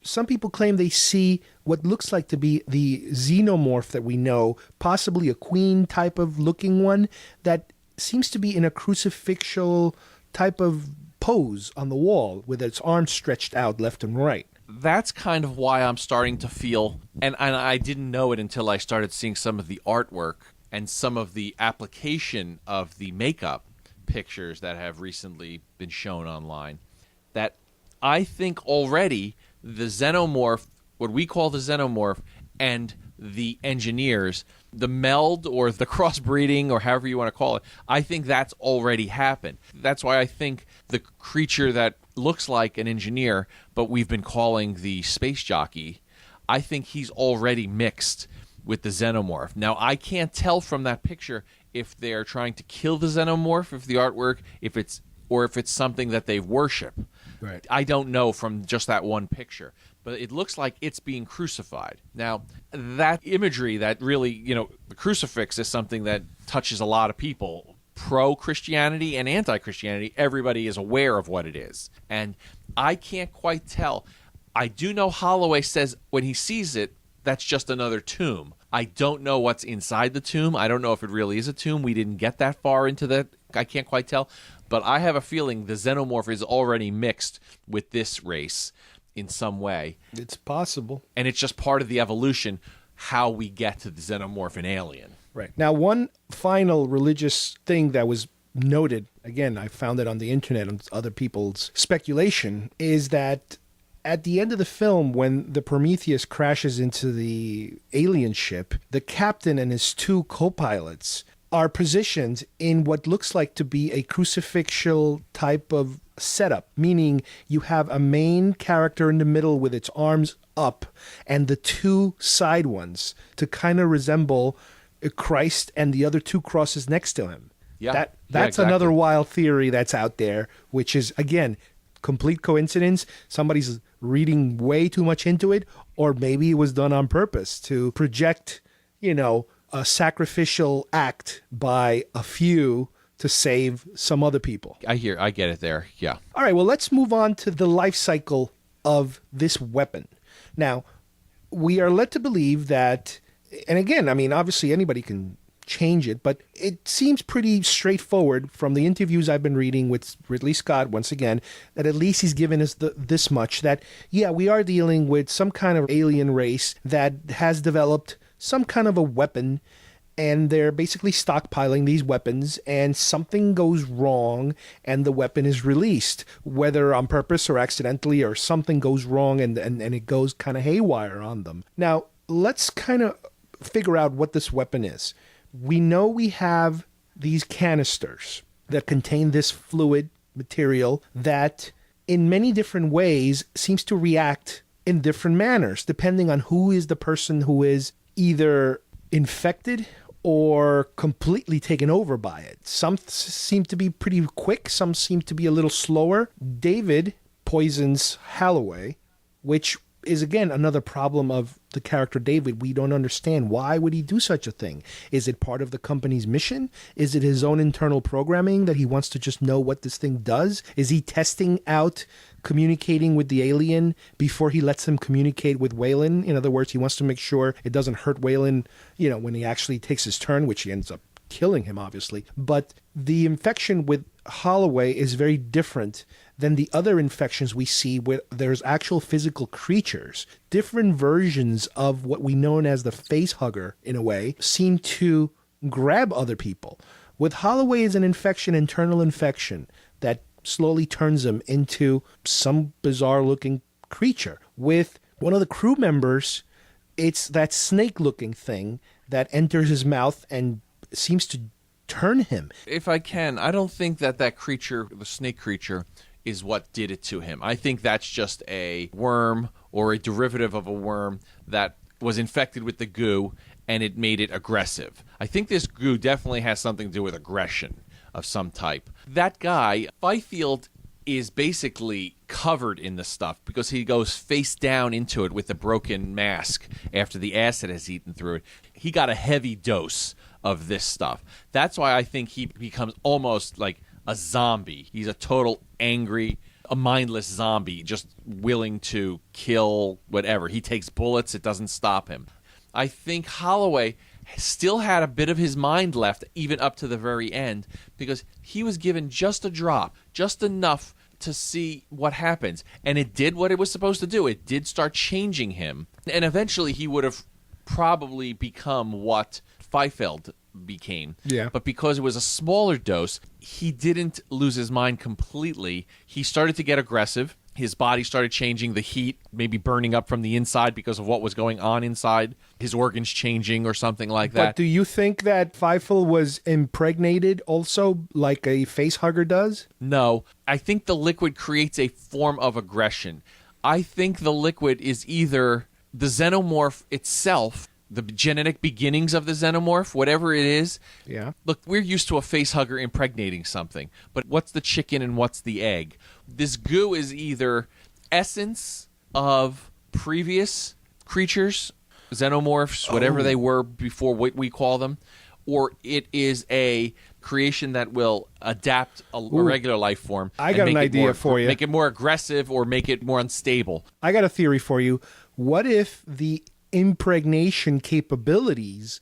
some people claim they see what looks like to be the xenomorph that we know, possibly a queen type of looking one that seems to be in a crucifixial type of pose on the wall with its arms stretched out left and right. That's kind of why I'm starting to feel, and I didn't know it until I started seeing some of the artwork and some of the application of the makeup pictures that have recently been shown online, that I think already the xenomorph, what we call the xenomorph, and the engineers, the meld or the crossbreeding or however you want to call it, I think that's already happened. That's why I think the creature that looks like an engineer, but we've been calling the space jockey, I think he's already mixed with the xenomorph. Now, I can't tell from that picture if they're trying to kill the xenomorph, if the artwork, if it's something that they worship. Right. I don't know from just that one picture, but it looks like it's being crucified. Now, that imagery that really, the crucifix is something that touches a lot of people. Pro-Christianity and anti-Christianity, everybody is aware of what it is. And I can't quite tell. I do know Holloway says when he sees it, that's just another tomb. I don't know what's inside the tomb. I don't know if it really is a tomb. We didn't get that far into that. I can't quite tell. But I have a feeling the xenomorph is already mixed with this race in some way. It's possible. And it's just part of the evolution, how we get to the xenomorph and alien. Right. Now, one final religious thing that was noted, again, I found it on the internet and other people's speculation, is that at the end of the film, when the Prometheus crashes into the alien ship, the captain and his two co-pilots are positioned in what looks like to be a crucifixial type of setup, meaning you have a main character in the middle with its arms up and the two side ones to kind of resemble Christ and the other two crosses next to him. Yeah, That's exactly. another wild theory that's out there, which is, again, complete coincidence. Somebody's reading way too much into it, or maybe it was done on purpose to project, a sacrificial act by a few to save some other people. I get it there. Yeah. All right, well, let's move on to the life cycle of this weapon. Now, we are led to believe that, and again, I mean, obviously anybody can change it, but it seems pretty straightforward from the interviews I've been reading with Ridley Scott, once again, that at least he's given us this much, that, yeah, we are dealing with some kind of alien race that has developed some kind of a weapon, and they're basically stockpiling these weapons, and something goes wrong, and the weapon is released, whether on purpose or accidentally, or something goes wrong, and it goes kind of haywire on them. Now, let's kind of figure out what this weapon is. We know we have these canisters that contain this fluid material that in many different ways seems to react in different manners, depending on who is the person who is either infected or completely taken over by it. Some seem to be pretty quick, some seem to be a little slower. David poisons Holloway, which is, again, another problem of the character David. We don't understand. Why would he do such a thing? Is it part of the company's mission? Is it his own internal programming that he wants to just know what this thing does? Is he testing out communicating with the alien before he lets him communicate with Weyland? In other words, he wants to make sure it doesn't hurt Weyland, when he actually takes his turn, which he ends up killing him, obviously. But the infection with Holloway is very different than the other infections we see where there's actual physical creatures. Different versions of what we know as the face hugger, in a way, seem to grab other people. With Holloway is an infection, internal infection, that slowly turns him into some bizarre-looking creature. With one of the crew members, it's that snake-looking thing that enters his mouth and seems to turn him. If I can, I don't think that creature, the snake creature, is what did it to him. I think that's just a worm or a derivative of a worm that was infected with the goo and it made it aggressive. I think this goo definitely has something to do with aggression of some type. That guy, Fifield, is basically covered in the stuff because he goes face down into it with a broken mask after the acid has eaten through it. He got a heavy dose of this stuff. That's why I think he becomes almost like a zombie. He's a total angry, a mindless zombie, just willing to kill whatever. He takes bullets, it doesn't stop him. I think Holloway still had a bit of his mind left, even up to the very end, because he was given just a drop, just enough to see what happens. And it did what it was supposed to do. It did start changing him. And eventually he would have probably become what Fifield became. Yeah. But because it was a smaller dose, he didn't lose his mind completely. He started to get aggressive. His body started changing, the heat maybe burning up from the inside because of what was going on inside. His organs changing or something like that. But do you think that Fifield was impregnated also like a facehugger does? No. I think the liquid creates a form of aggression. I think the liquid is either the xenomorph itself, the genetic beginnings of the xenomorph, whatever it is. Yeah. Look, we're used to a facehugger impregnating something, but what's the chicken and what's the egg? This goo is either essence of previous creatures, xenomorphs, whatever they were before what we call them, or it is a creation that will adapt a regular life form. I got an idea for you. Make it more aggressive or make it more unstable. I got a theory for you. What if the impregnation capabilities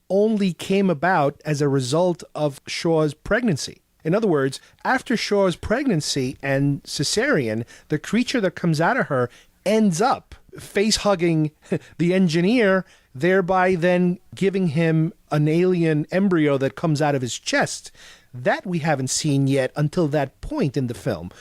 only came about as a result of Shaw's pregnancy? In other words, after Shaw's pregnancy and cesarean, the creature that comes out of her ends up face-hugging the engineer, thereby then giving him an alien embryo that comes out of his chest. That we haven't seen yet until that point in the film.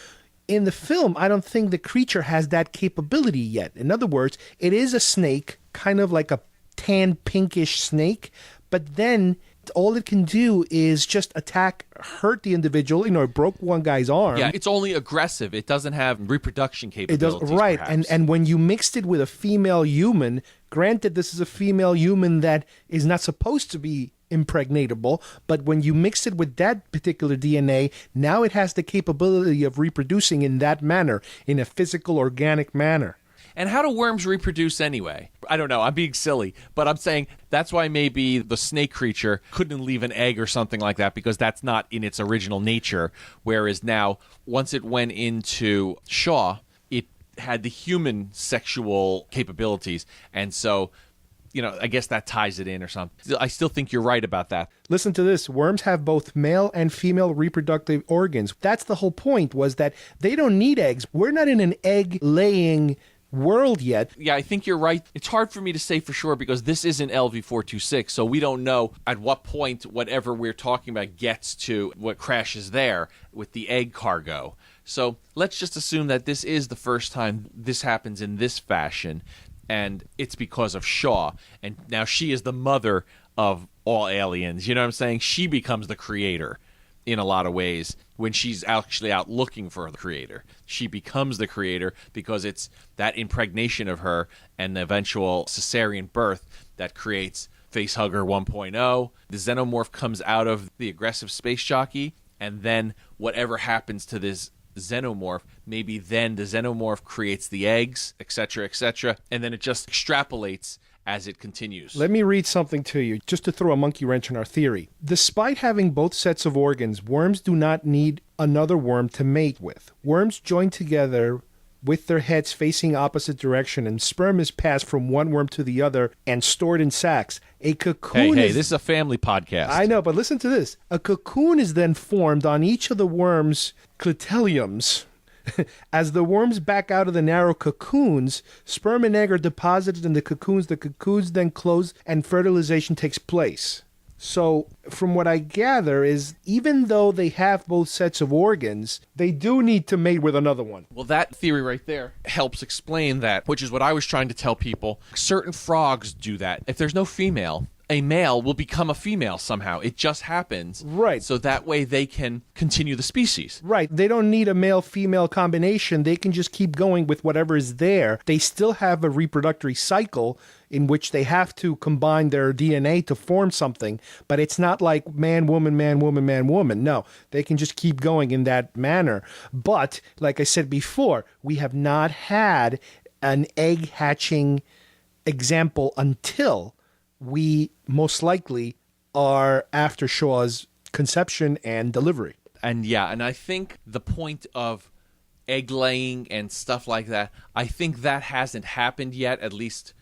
In the film, I don't think the creature has that capability yet. In other words, it is a snake, kind of like a tan pinkish snake, but then all it can do is just attack, hurt the individual. You know, it broke one guy's arm. Yeah, it's only aggressive. It doesn't have reproduction capabilities. It does, right. Perhaps. And when you mixed it with a female human, granted this is a female human that is not supposed to be impregnatable, but when you mix it with that particular DNA, now it has the capability of reproducing in that manner, in a physical, organic manner. And how do worms reproduce anyway? I don't know. I'm being silly, but I'm saying that's why maybe the snake creature couldn't leave an egg or something like that, because that's not in its original nature. Whereas now, once it went into Shaw, it had the human sexual capabilities. And so, you know, I guess that ties it in or something. I still think you're right about that. Listen to this. Worms have both male and female reproductive organs. That's the whole point, was that they don't need eggs. We're not in an egg-laying world yet. Yeah, I think you're right. It's hard for me to say for sure because this isn't LV-426, so we don't know at what point whatever we're talking about gets to what crashes there with the egg cargo. So let's just assume that this is the first time this happens in this fashion, and it's because of Shaw. And now she is the mother of all aliens. You know what I'm saying? She becomes the creator in a lot of ways when she's actually out looking for the creator. She becomes the creator because it's that impregnation of her and the eventual cesarean birth that creates Facehugger 1.0. The xenomorph comes out of the aggressive space jockey, and then whatever happens to this xenomorph, maybe then the xenomorph creates the eggs, etc., etc., and then it just extrapolates as it continues. Let me read something to you, just to throw a monkey wrench in our theory. Despite having both sets of organs, worms do not need another worm to mate with. Worms join together with their heads facing opposite direction, and sperm is passed from one worm to the other and stored in sacs. A cocoon Hey, this is a family podcast. I know, but listen to this. A cocoon is then formed on each of the worm's clitellums. As the worms back out of the narrow cocoons, sperm and egg are deposited in the cocoons. The cocoons then close and fertilization takes place. So from what I gather is even though they have both sets of organs, they do need to mate with another one. Well, that theory right there helps explain that, which is what I was trying to tell people. Certain frogs do that. If there's no female, a male will become a female somehow. It just happens. Right. So that way they can continue the species. Right. They don't need a male-female combination. They can just keep going with whatever is there. They still have a reproductory cycle in which they have to combine their DNA to form something, but it's not like man, woman, man, woman, man, woman. No, they can just keep going in that manner. But, like I said before, we have not had an egg hatching example until we most likely are after Shaw's conception and delivery. And I think the point of egg laying and stuff like that, I think that hasn't happened yet, at least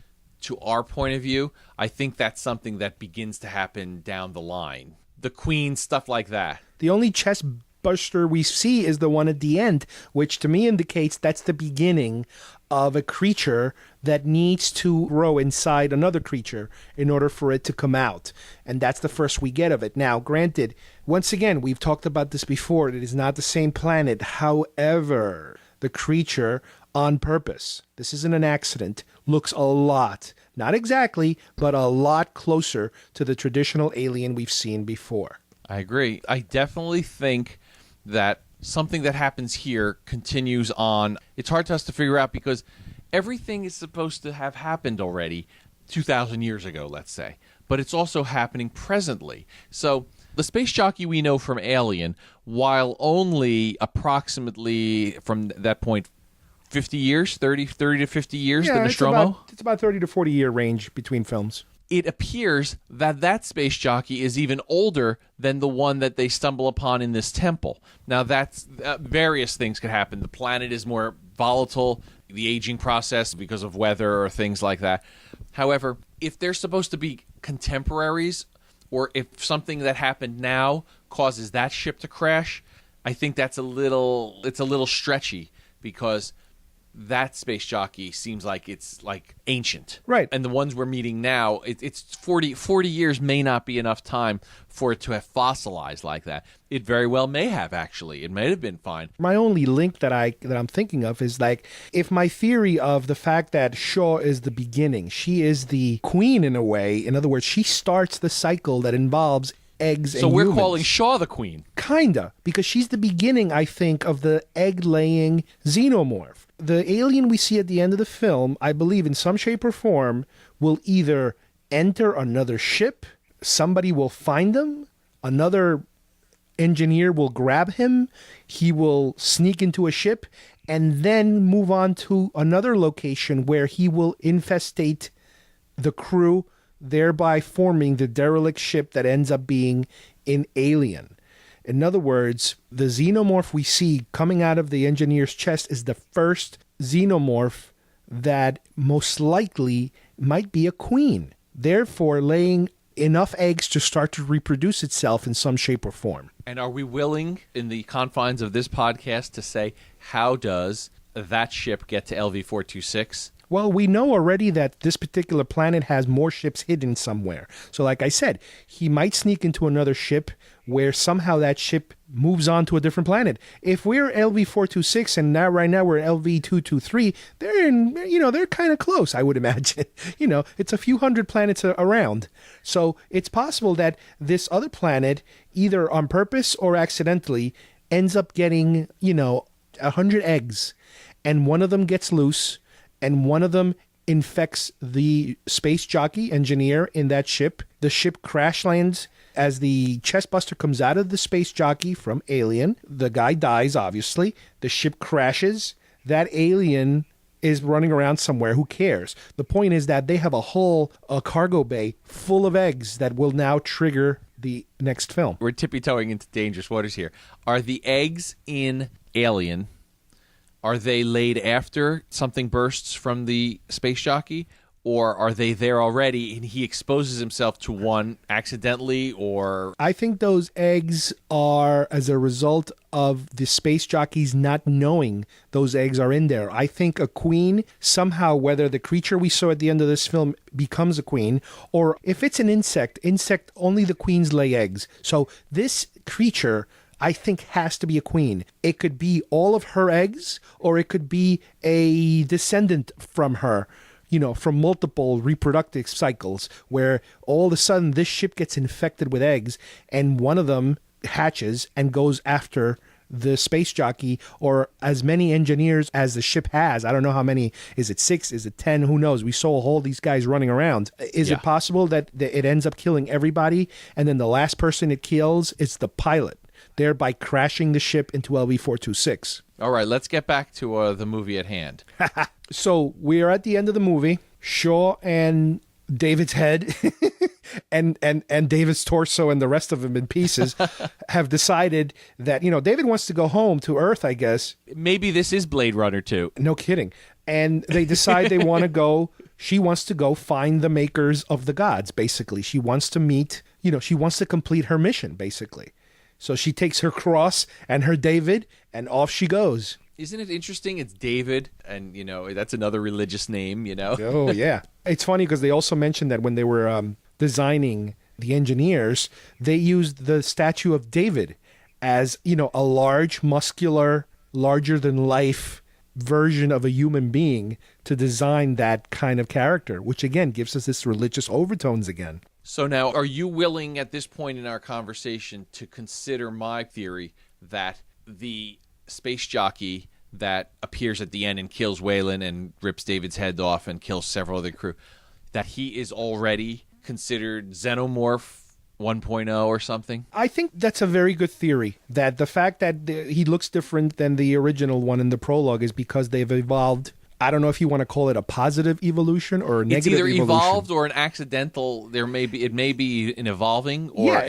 to our point of view. I think that's something that begins to happen down the line. The queen, stuff like that. The only chest buster we see is the one at the end, which to me indicates that's the beginning of a creature that needs to grow inside another creature in order for it to come out. And that's the first we get of it. Now, granted, once again, we've talked about this before. It is not the same planet. However, the creature, on purpose, this isn't an accident, looks a lot, not exactly, but a lot closer to the traditional alien we've seen before. I agree. I definitely think that something that happens here continues on. It's hard to us to figure out because everything is supposed to have happened already 2,000 years ago, let's say. But it's also happening presently. So the space jockey we know from Alien, while only approximately from that point 50 years, 30 to 50 years, the Nostromo? It's about 30 to 40 year range between films. It appears that space jockey is even older than the one that they stumble upon in this temple. Now, that's various things could happen. The planet is more volatile, the aging process because of weather or things like that. However, if they're supposed to be contemporaries, or if something that happened now causes that ship to crash, I think it's a little stretchy because that space jockey seems like it's like ancient. Right. And the ones we're meeting now, it's 40 years may not be enough time for it to have fossilized like that. It very well may have, actually. It may have been fine. My only link that I'm thinking of is like, if my theory of the fact that Shaw is the beginning, she is the queen in a way, in other words, she starts the cycle that involves eggs and So we're humans. calling Shaw the queen. Kinda, because she's the beginning, I think, of the egg-laying xenomorph. The alien we see at the end of the film, I believe, in some shape or form, will either enter another ship, somebody will find him, another engineer will grab him, he will sneak into a ship, and then move on to another location where he will infestate the crew, thereby forming the derelict ship that ends up being an Alien. In other words, the xenomorph we see coming out of the engineer's chest is the first xenomorph that most likely might be a queen, therefore laying enough eggs to start to reproduce itself in some shape or form. And are we willing, in the confines of this podcast, to say, how does that ship get to LV-426? Well, we know already that this particular planet has more ships hidden somewhere. So like I said, he might sneak into another ship where somehow that ship moves on to a different planet. If we're LV-426 and now right now we're LV-223, they're kind of close, I would imagine. It's a few hundred planets around. So it's possible that this other planet, either on purpose or accidentally, ends up getting, 100 eggs, and one of them gets loose, and one of them infects the space jockey engineer in that ship. The ship crash lands as the chestbuster comes out of the space jockey from Alien. The guy dies, obviously. The ship crashes. That alien is running around somewhere. Who cares? The point is that they have a whole cargo bay full of eggs that will now trigger the next film. We're tippy-toeing into dangerous waters here. Are the eggs in Alien... Are they laid after something bursts from the space jockey, or are they there already and he exposes himself to one accidentally, or... I think those eggs are as a result of the space jockeys not knowing those eggs are in there. I think a queen, somehow, whether the creature we saw at the end of this film becomes a queen, or if it's an insect, only the queens lay eggs. So this creature, I think, has to be a queen. It could be all of her eggs, or it could be a descendant from her, from multiple reproductive cycles, where all of a sudden this ship gets infected with eggs, and one of them hatches and goes after the space jockey, or as many engineers as the ship has. I don't know how many. Is it 6? Is it 10? Who knows? We saw all these guys running around. Is it possible that it ends up killing everybody, and then the last person it kills is the pilot, thereby crashing the ship into LV-426? All right, let's get back to the movie at hand. So we are at the end of the movie. Shaw and David's head and David's torso and the rest of him in pieces have decided that, David wants to go home to Earth, I guess. Maybe this is Blade Runner 2. No kidding. And they decide they want to go, she wants to go find the makers of the gods, basically. She wants to meet, she wants to complete her mission, basically. So she takes her cross and her David, and off she goes. Isn't it interesting? It's David, and, that's another religious name, Oh, yeah. It's funny because they also mentioned that when they were designing the engineers, they used the statue of David as, a large, muscular, larger-than-life version of a human being to design that kind of character, which, again, gives us this religious overtones again. So now, are you willing at this point in our conversation to consider my theory that the space jockey that appears at the end and kills Wayland and rips David's head off and kills several of the crew, that he is already considered Xenomorph 1.0 or something? I think that's a very good theory, that the fact that he looks different than the original one in the prologue is because they've evolved. I don't know if you want to call it a positive evolution or a negative evolution. It's either evolved or an accidental. It may be an evolving or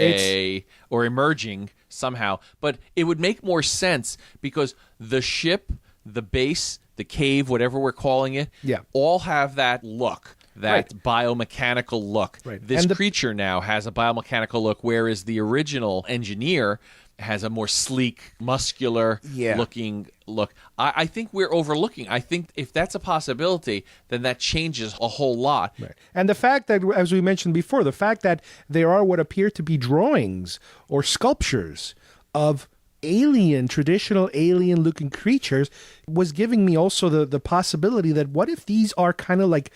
or emerging somehow. But it would make more sense because the ship, the base, the cave, whatever we're calling it, all have that look. That biomechanical look. Right. This creature now has a biomechanical look, whereas the original engineer has a more sleek, muscular looking look. I think we're overlooking. I think if that's a possibility, then that changes a whole lot. Right. And the fact that, as we mentioned before, the fact that there are what appear to be drawings or sculptures of traditional alien-looking creatures was giving me also the possibility that what if these are kind of like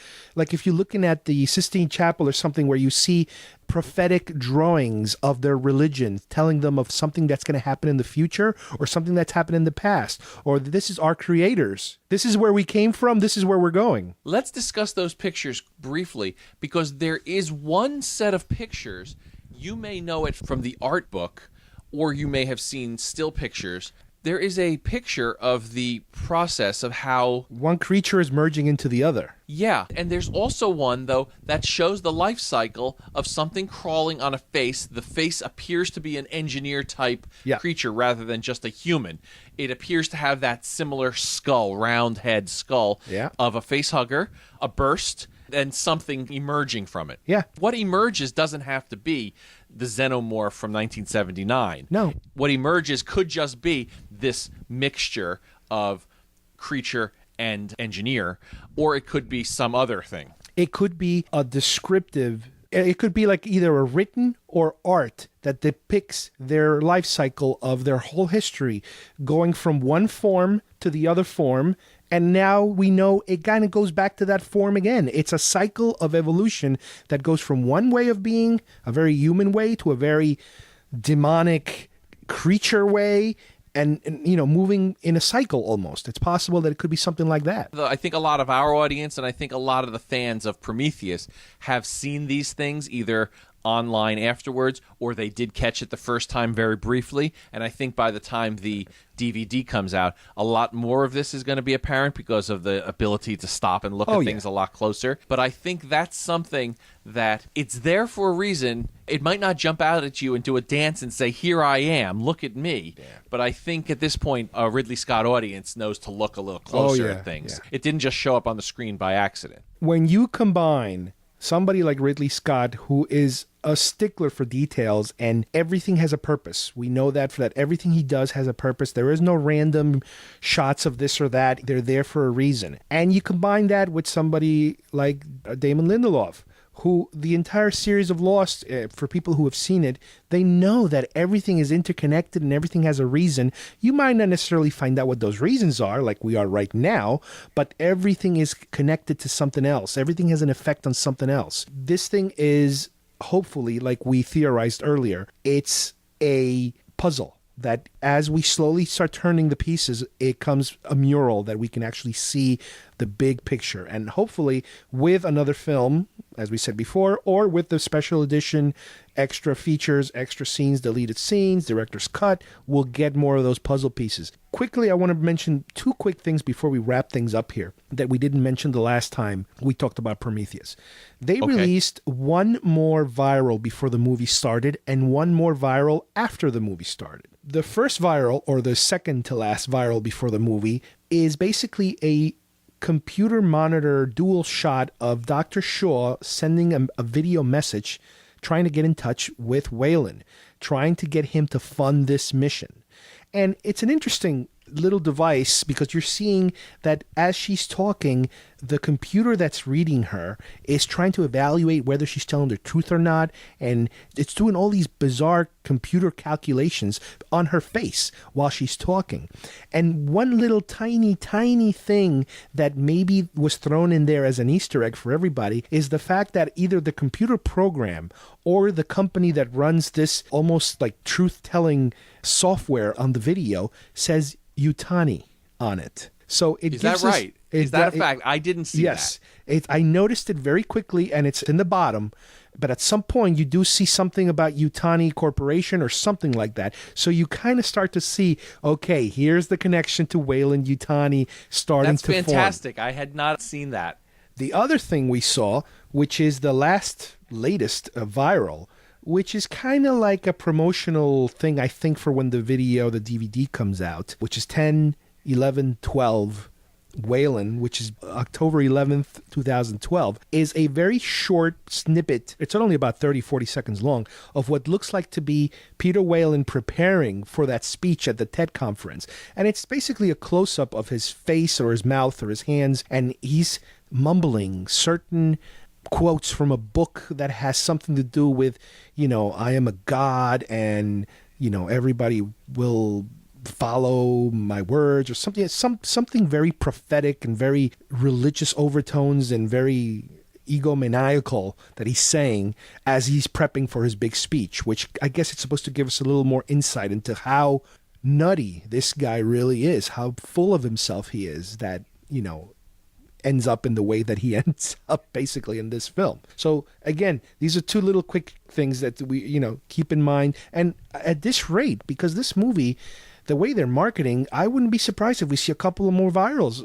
if you're looking at the Sistine Chapel or something where you see prophetic drawings of their religion telling them of something that's going to happen in the future or something that's happened in the past, or this is our creators. This is where we came from. This is where we're going. Let's discuss those pictures briefly because there is one set of pictures. You may know it from the art book, or you may have seen still pictures. There is a picture of the process of how one creature is merging into the other. Yeah, and there's also one, though, that shows the life cycle of something crawling on a face. The face appears to be an engineer-type creature rather than just a human. It appears to have that similar skull, round head skull of a facehugger, a burst, and something emerging from it. Yeah. What emerges doesn't have to be the Xenomorph from 1979. No. What emerges could just be this mixture of creature and engineer, or it could be some other thing. It could be a descriptive. It could be like either a written or art that depicts their life cycle of their whole history, going from one form to the other form. And now we know it kind of goes back to that form again. It's a cycle of evolution that goes from one way of being, a very human way, to a very demonic creature way, and moving in a cycle almost. It's possible that it could be something like that. I think a lot of our audience and I think a lot of the fans of Prometheus have seen these things either online afterwards, or they did catch it the first time very briefly. And I think by the time the DVD comes out, a lot more of this is going to be apparent because of the ability to stop and look at things a lot closer. But I think that's something that it's there for a reason. It might not jump out at you and do a dance and say, here I am, look at me. Yeah. But I think at this point, a Ridley Scott audience knows to look a little closer at things. Yeah. It didn't just show up on the screen by accident. When you combine somebody like Ridley Scott, who is a stickler for details and everything has a purpose. We know that everything he does has a purpose. There is no random shots of this or that. They're there for a reason. And you combine that with somebody like Damon Lindelof, who the entire series of Lost, for people who have seen it, they know that everything is interconnected and everything has a reason. You might not necessarily find out what those reasons are, like we are right now, but everything is connected to something else. Everything has an effect on something else. This thing is, hopefully, like we theorized earlier, it's a puzzle that as we slowly start turning the pieces, it comes a mural that we can actually see the big picture. And hopefully with another film, as we said before, or with the special edition, extra features, extra scenes, deleted scenes, director's cut, we'll get more of those puzzle pieces. Quickly, I want to mention two quick things before we wrap things up here that we didn't mention the last time we talked about Prometheus. They released one more viral before the movie started and one more viral after the movie started. The first viral, or the second to last viral before the movie, is basically a computer monitor dual shot of Dr. Shaw sending a video message trying to get in touch with Weyland, trying to get him to fund this mission. And it's an interesting little device because you're seeing that as she's talking, the computer that's reading her is trying to evaluate whether she's telling the truth or not, and it's doing all these bizarre computer calculations on her face while she's talking. And one little tiny thing that maybe was thrown in there as an Easter egg for everybody is the fact that either the computer program or the company that runs this almost like truth-telling software on the video says Yutani on it. So it is that right? Is that a fact? I didn't see that. Yes. I noticed it very quickly, and it's in the bottom. But at some point, you do see something about Yutani Corporation or something like that. So you kind of start to see, okay, here's the connection to Weyland Yutani starting to form. That's fantastic. I had not seen that. The other thing we saw, which is the latest viral, which is kind of like a promotional thing, I think, for when the DVD comes out, which is 10/11/12 Weyland, which is October 11th, 2012, is a very short snippet. It's only about 30, 40 seconds long of what looks like to be Peter Weyland preparing for that speech at the TED conference. And it's basically a close-up of his face or his mouth or his hands, and he's mumbling certain quotes from a book that has something to do with, I am a god and, everybody will follow my words or something very prophetic and very religious overtones and very egomaniacal that he's saying as he's prepping for his big speech, which I guess it's supposed to give us a little more insight into how nutty this guy really is, how full of himself he is, that, ends up in the way that he ends up basically in this film. So again, these are two little quick things that we, keep in mind. And at this rate, because this movie, the way they're marketing, I wouldn't be surprised if we see a couple of more virals,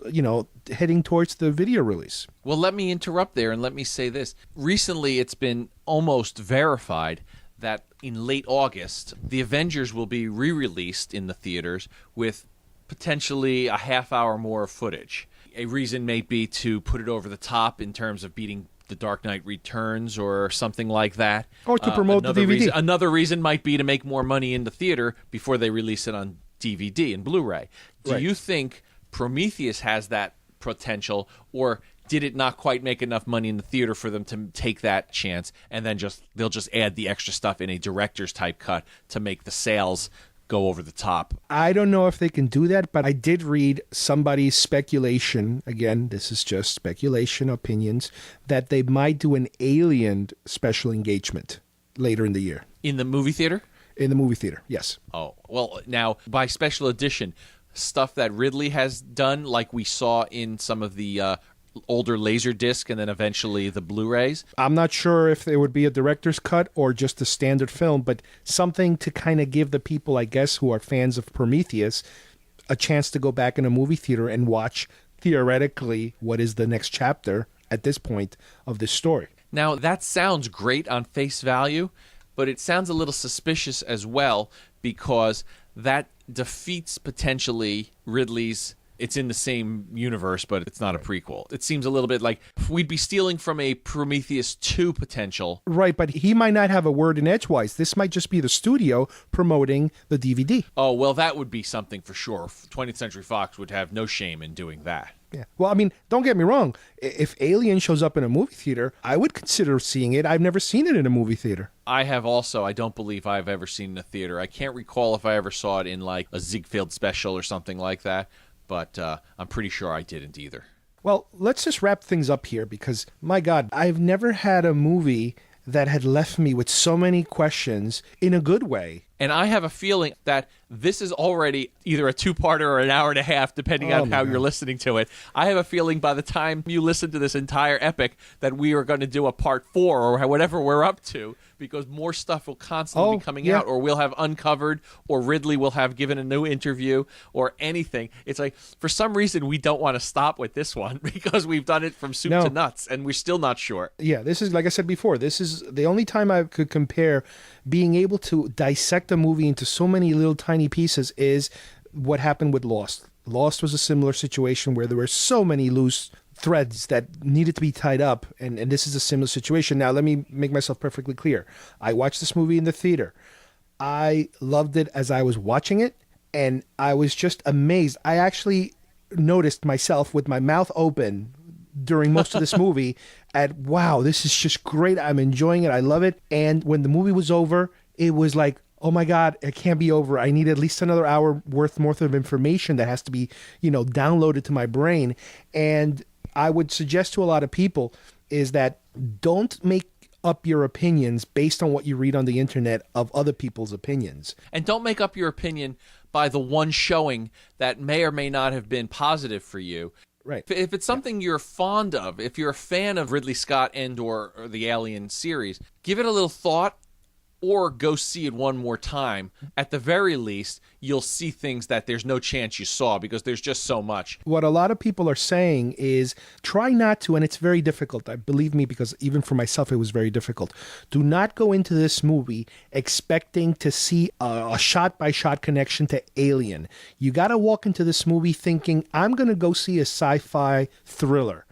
heading towards the video release. Well, let me interrupt there and let me say this. Recently, it's been almost verified that in late August, the Avengers will be re-released in the theaters with potentially a half hour more of footage. A reason may be to put it over the top in terms of beating The Dark Knight Returns or something like that. Or to promote the DVD. Another reason might be to make more money in the theater before they release it on DVD and Blu-ray. Do you think Prometheus has that potential, or did it not quite make enough money in the theater for them to take that chance, and then they'll just add the extra stuff in a director's type cut to make the sales go over the top? I don't know if they can do that, but I did read somebody's speculation, again, this is just speculation, opinions, that they might do an Alien special engagement later in the year. In the movie theater? In the movie theater, yes. Oh, well, now, by special edition, stuff that Ridley has done, like we saw in some of the older laser disc and then eventually the Blu-rays. I'm not sure if it would be a director's cut or just a standard film, but something to kind of give the people, I guess, who are fans of Prometheus a chance to go back in a movie theater and watch, theoretically, what is the next chapter at this point of this story. Now, that sounds great on face value, but it sounds a little suspicious as well because that defeats potentially Ridley's it's in the same universe, but it's not a prequel. It seems a little bit like we'd be stealing from a Prometheus 2 potential. Right, but he might not have a word in edgewise. This might just be the studio promoting the DVD. Oh, well, that would be something for sure. 20th Century Fox would have no shame in doing that. Yeah. Well, I mean, don't get me wrong. If Alien shows up in a movie theater, I would consider seeing it. I've never seen it in a movie theater. I have also. I don't believe I've ever seen it in a theater. I can't recall if I ever saw it in like a Ziegfeld special or something like that. But I'm pretty sure I didn't either. Well, let's just wrap things up here because, my God, I've never had a movie that had left me with so many questions in a good way. And I have a feeling that this is already either a two-parter or an hour and a half, depending on how you're listening to it. I have a feeling by the time you listen to this entire epic that we are going to do a part 4 or whatever we're up to, because more stuff will constantly be coming out, or we'll have uncovered, or Ridley will have given a new interview, or anything. It's like, for some reason, we don't want to stop with this one because we've done it from soup to nuts, and we're still not sure. Yeah, this is, like I said before, this is the only time I could compare being able to dissect a movie into so many little tiny pieces is what happened with Lost. Lost was a similar situation where there were so many loose threads that needed to be tied up, and this is a similar situation. Now, let me make myself perfectly clear. I watched this movie in the theater. I loved it as I was watching it, and I was just amazed. I actually noticed myself with my mouth open during most of this movie at, wow, this is just great. I'm enjoying it. I love it. And when the movie was over, it was like, oh my God, it can't be over. I need at least another hour worth of information that has to be, downloaded to my brain. And I would suggest to a lot of people is that don't make up your opinions based on what you read on the internet of other people's opinions. And don't make up your opinion by the one showing that may or may not have been positive for you. Right. If it's something you're fond of, if you're a fan of Ridley Scott and or the Alien series, give it a little thought or go see it one more time. At the very least, you'll see things that there's no chance you saw because there's just so much. What a lot of people are saying is try not to, and it's very difficult. Believe me, because even for myself, it was very difficult. Do not go into this movie expecting to see a shot-by-shot connection to Alien. You got to walk into this movie thinking, I'm going to go see a sci-fi thriller.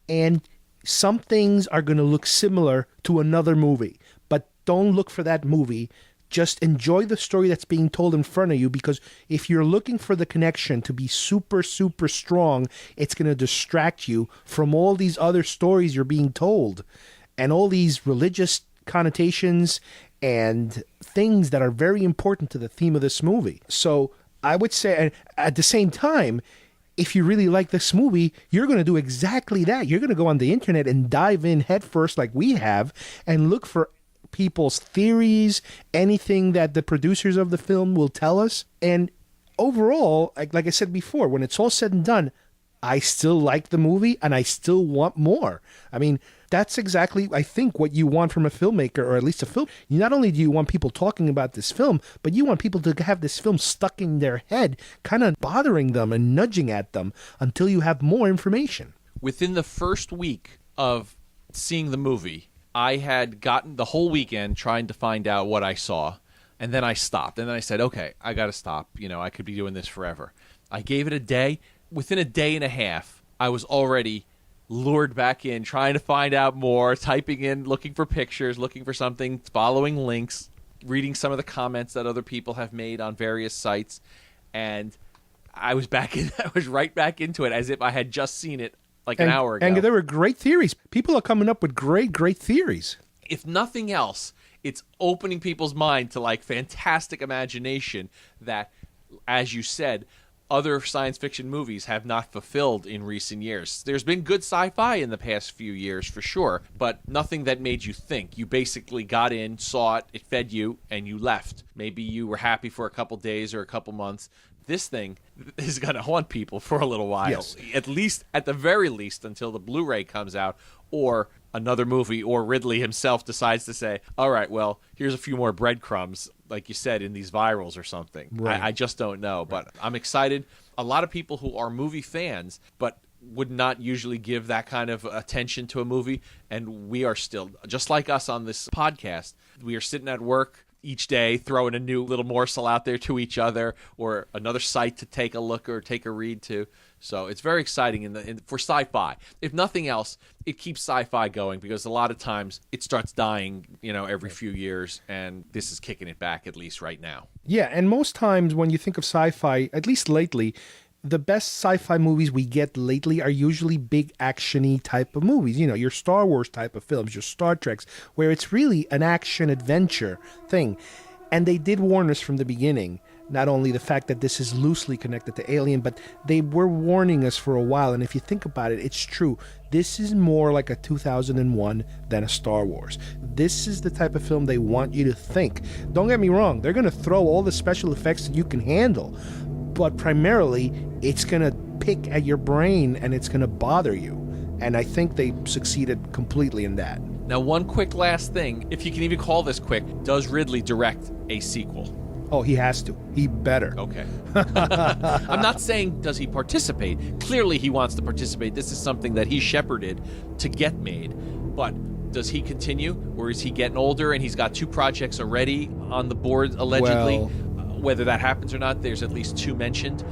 And some things are going to look similar to another movie. But don't look for that movie. Just enjoy the story that's being told in front of you, because if you're looking for the connection to be super, super strong, it's going to distract you from all these other stories you're being told and all these religious connotations and things that are very important to the theme of this movie. So I would say, at the same time, if you really like this movie, you're going to do exactly that. You're going to go on the internet and dive in headfirst like we have and look for people's theories, anything that the producers of the film will tell us. And overall, like I said before, when it's all said and done, I still like the movie and I still want more. I mean, that's exactly, I think, what you want from a filmmaker, or at least a film. Not only do you want people talking about this film, but you want people to have this film stuck in their head, kind of bothering them and nudging at them until you have more information. Within the first week of seeing the movie, I had gotten the whole weekend trying to find out what I saw, and then I stopped. And then I said, okay, I got to stop. I could be doing this forever. I gave it a day. Within a day and a half, I was already lured back in, trying to find out more, typing in, looking for pictures, looking for something, following links, reading some of the comments that other people have made on various sites. And I was back in. I was right back into it as if I had just seen it an hour ago. And there were great theories. People are coming up with great theories. If nothing else, it's opening people's mind to fantastic imagination that, as you said, other science fiction movies have not fulfilled in recent years. There's been good sci-fi in the past few years, for sure, but nothing that made you think. You basically got in, saw it, it fed you, and you left. Maybe you were happy for a couple days or a couple months. This thing is going to haunt people for a little while. Yes. At the very least, until the Blu-ray comes out, or another movie, or Ridley himself decides to say, all right, well, here's a few more breadcrumbs, like you said, in these virals or something. Right. I just don't know, but I'm excited. A lot of people who are movie fans, but would not usually give that kind of attention to a movie, and we are still, just like us on this podcast, we are sitting at work each day throwing a new little morsel out there to each other, or another site to take a look or take a read to. So it's very exciting for sci-fi. If nothing else, it keeps sci-fi going, because a lot of times it starts dying, every few years, and this is kicking it back, at least right now. Yeah, and most times when you think of sci-fi, at least lately, the best sci-fi movies we get lately are usually big action-y type of movies. Your Star Wars type of films, your Star Treks, where it's really an action-adventure thing. And they did warn us from the beginning, not only the fact that this is loosely connected to Alien, but they were warning us for a while. And if you think about it, it's true. This is more like a 2001 than a Star Wars. This is the type of film they want you to think. Don't get me wrong, they're going to throw all the special effects that you can handle. But primarily, it's going to pick at your brain and it's going to bother you. And I think they succeeded completely in that. Now, one quick last thing, if you can even call this quick, does Ridley direct a sequel? Oh, he has to. He better. Okay. I'm not saying does he participate. Clearly he wants to participate. This is something that he shepherded to get made. But does he continue? Or is he getting older and he's got 2 projects already on the board, allegedly? Well, whether that happens or not, there's at least 2 mentioned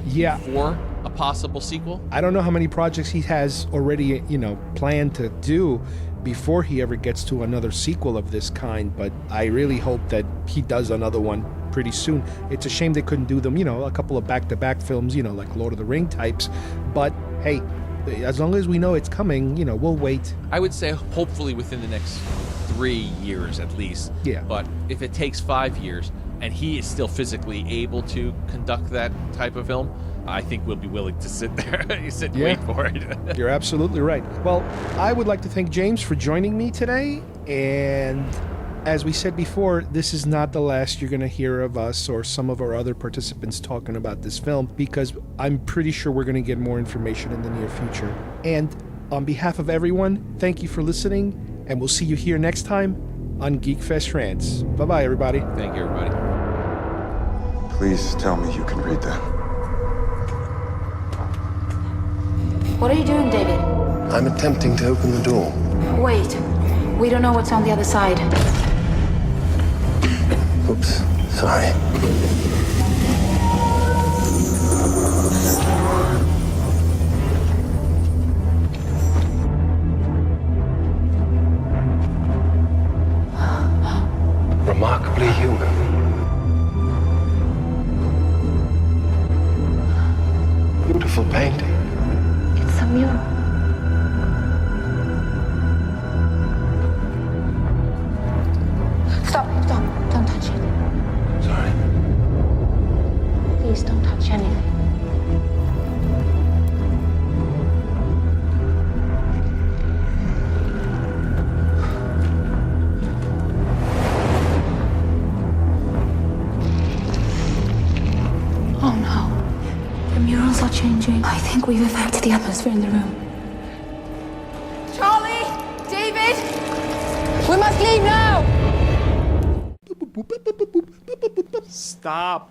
for a possible sequel. I don't know how many projects he has already, planned to do before he ever gets to another sequel of this kind, but I really hope that he does another one pretty soon. It's a shame they couldn't do them, a couple of back-to-back films, like Lord of the Ring types, but hey, as long as we know it's coming, we'll wait. I would say hopefully within the next 3 years at least. Yeah. But if it takes 5 years and he is still physically able to conduct that type of film, I think we'll be willing to sit there and wait for it. You're absolutely right. Well, I would like to thank James for joining me today. And as we said before, this is not the last you're going to hear of us or some of our other participants talking about this film, because I'm pretty sure we're going to get more information in the near future. And on behalf of everyone, thank you for listening, and we'll see you here next time on Geekfest Rants. Bye-bye, everybody. Thank you, everybody. Please tell me you can read that. What are you doing, David? I'm attempting to open the door. Wait. We don't know what's on the other side. Oops, sorry. Remarkably human. Beautiful painting. It's a mural. Stop. Don't touch it. Sorry. Please don't touch anything. Oh no. The murals are changing. I think we've affected the atmosphere in the room. Charlie! David! We must leave now! Stop.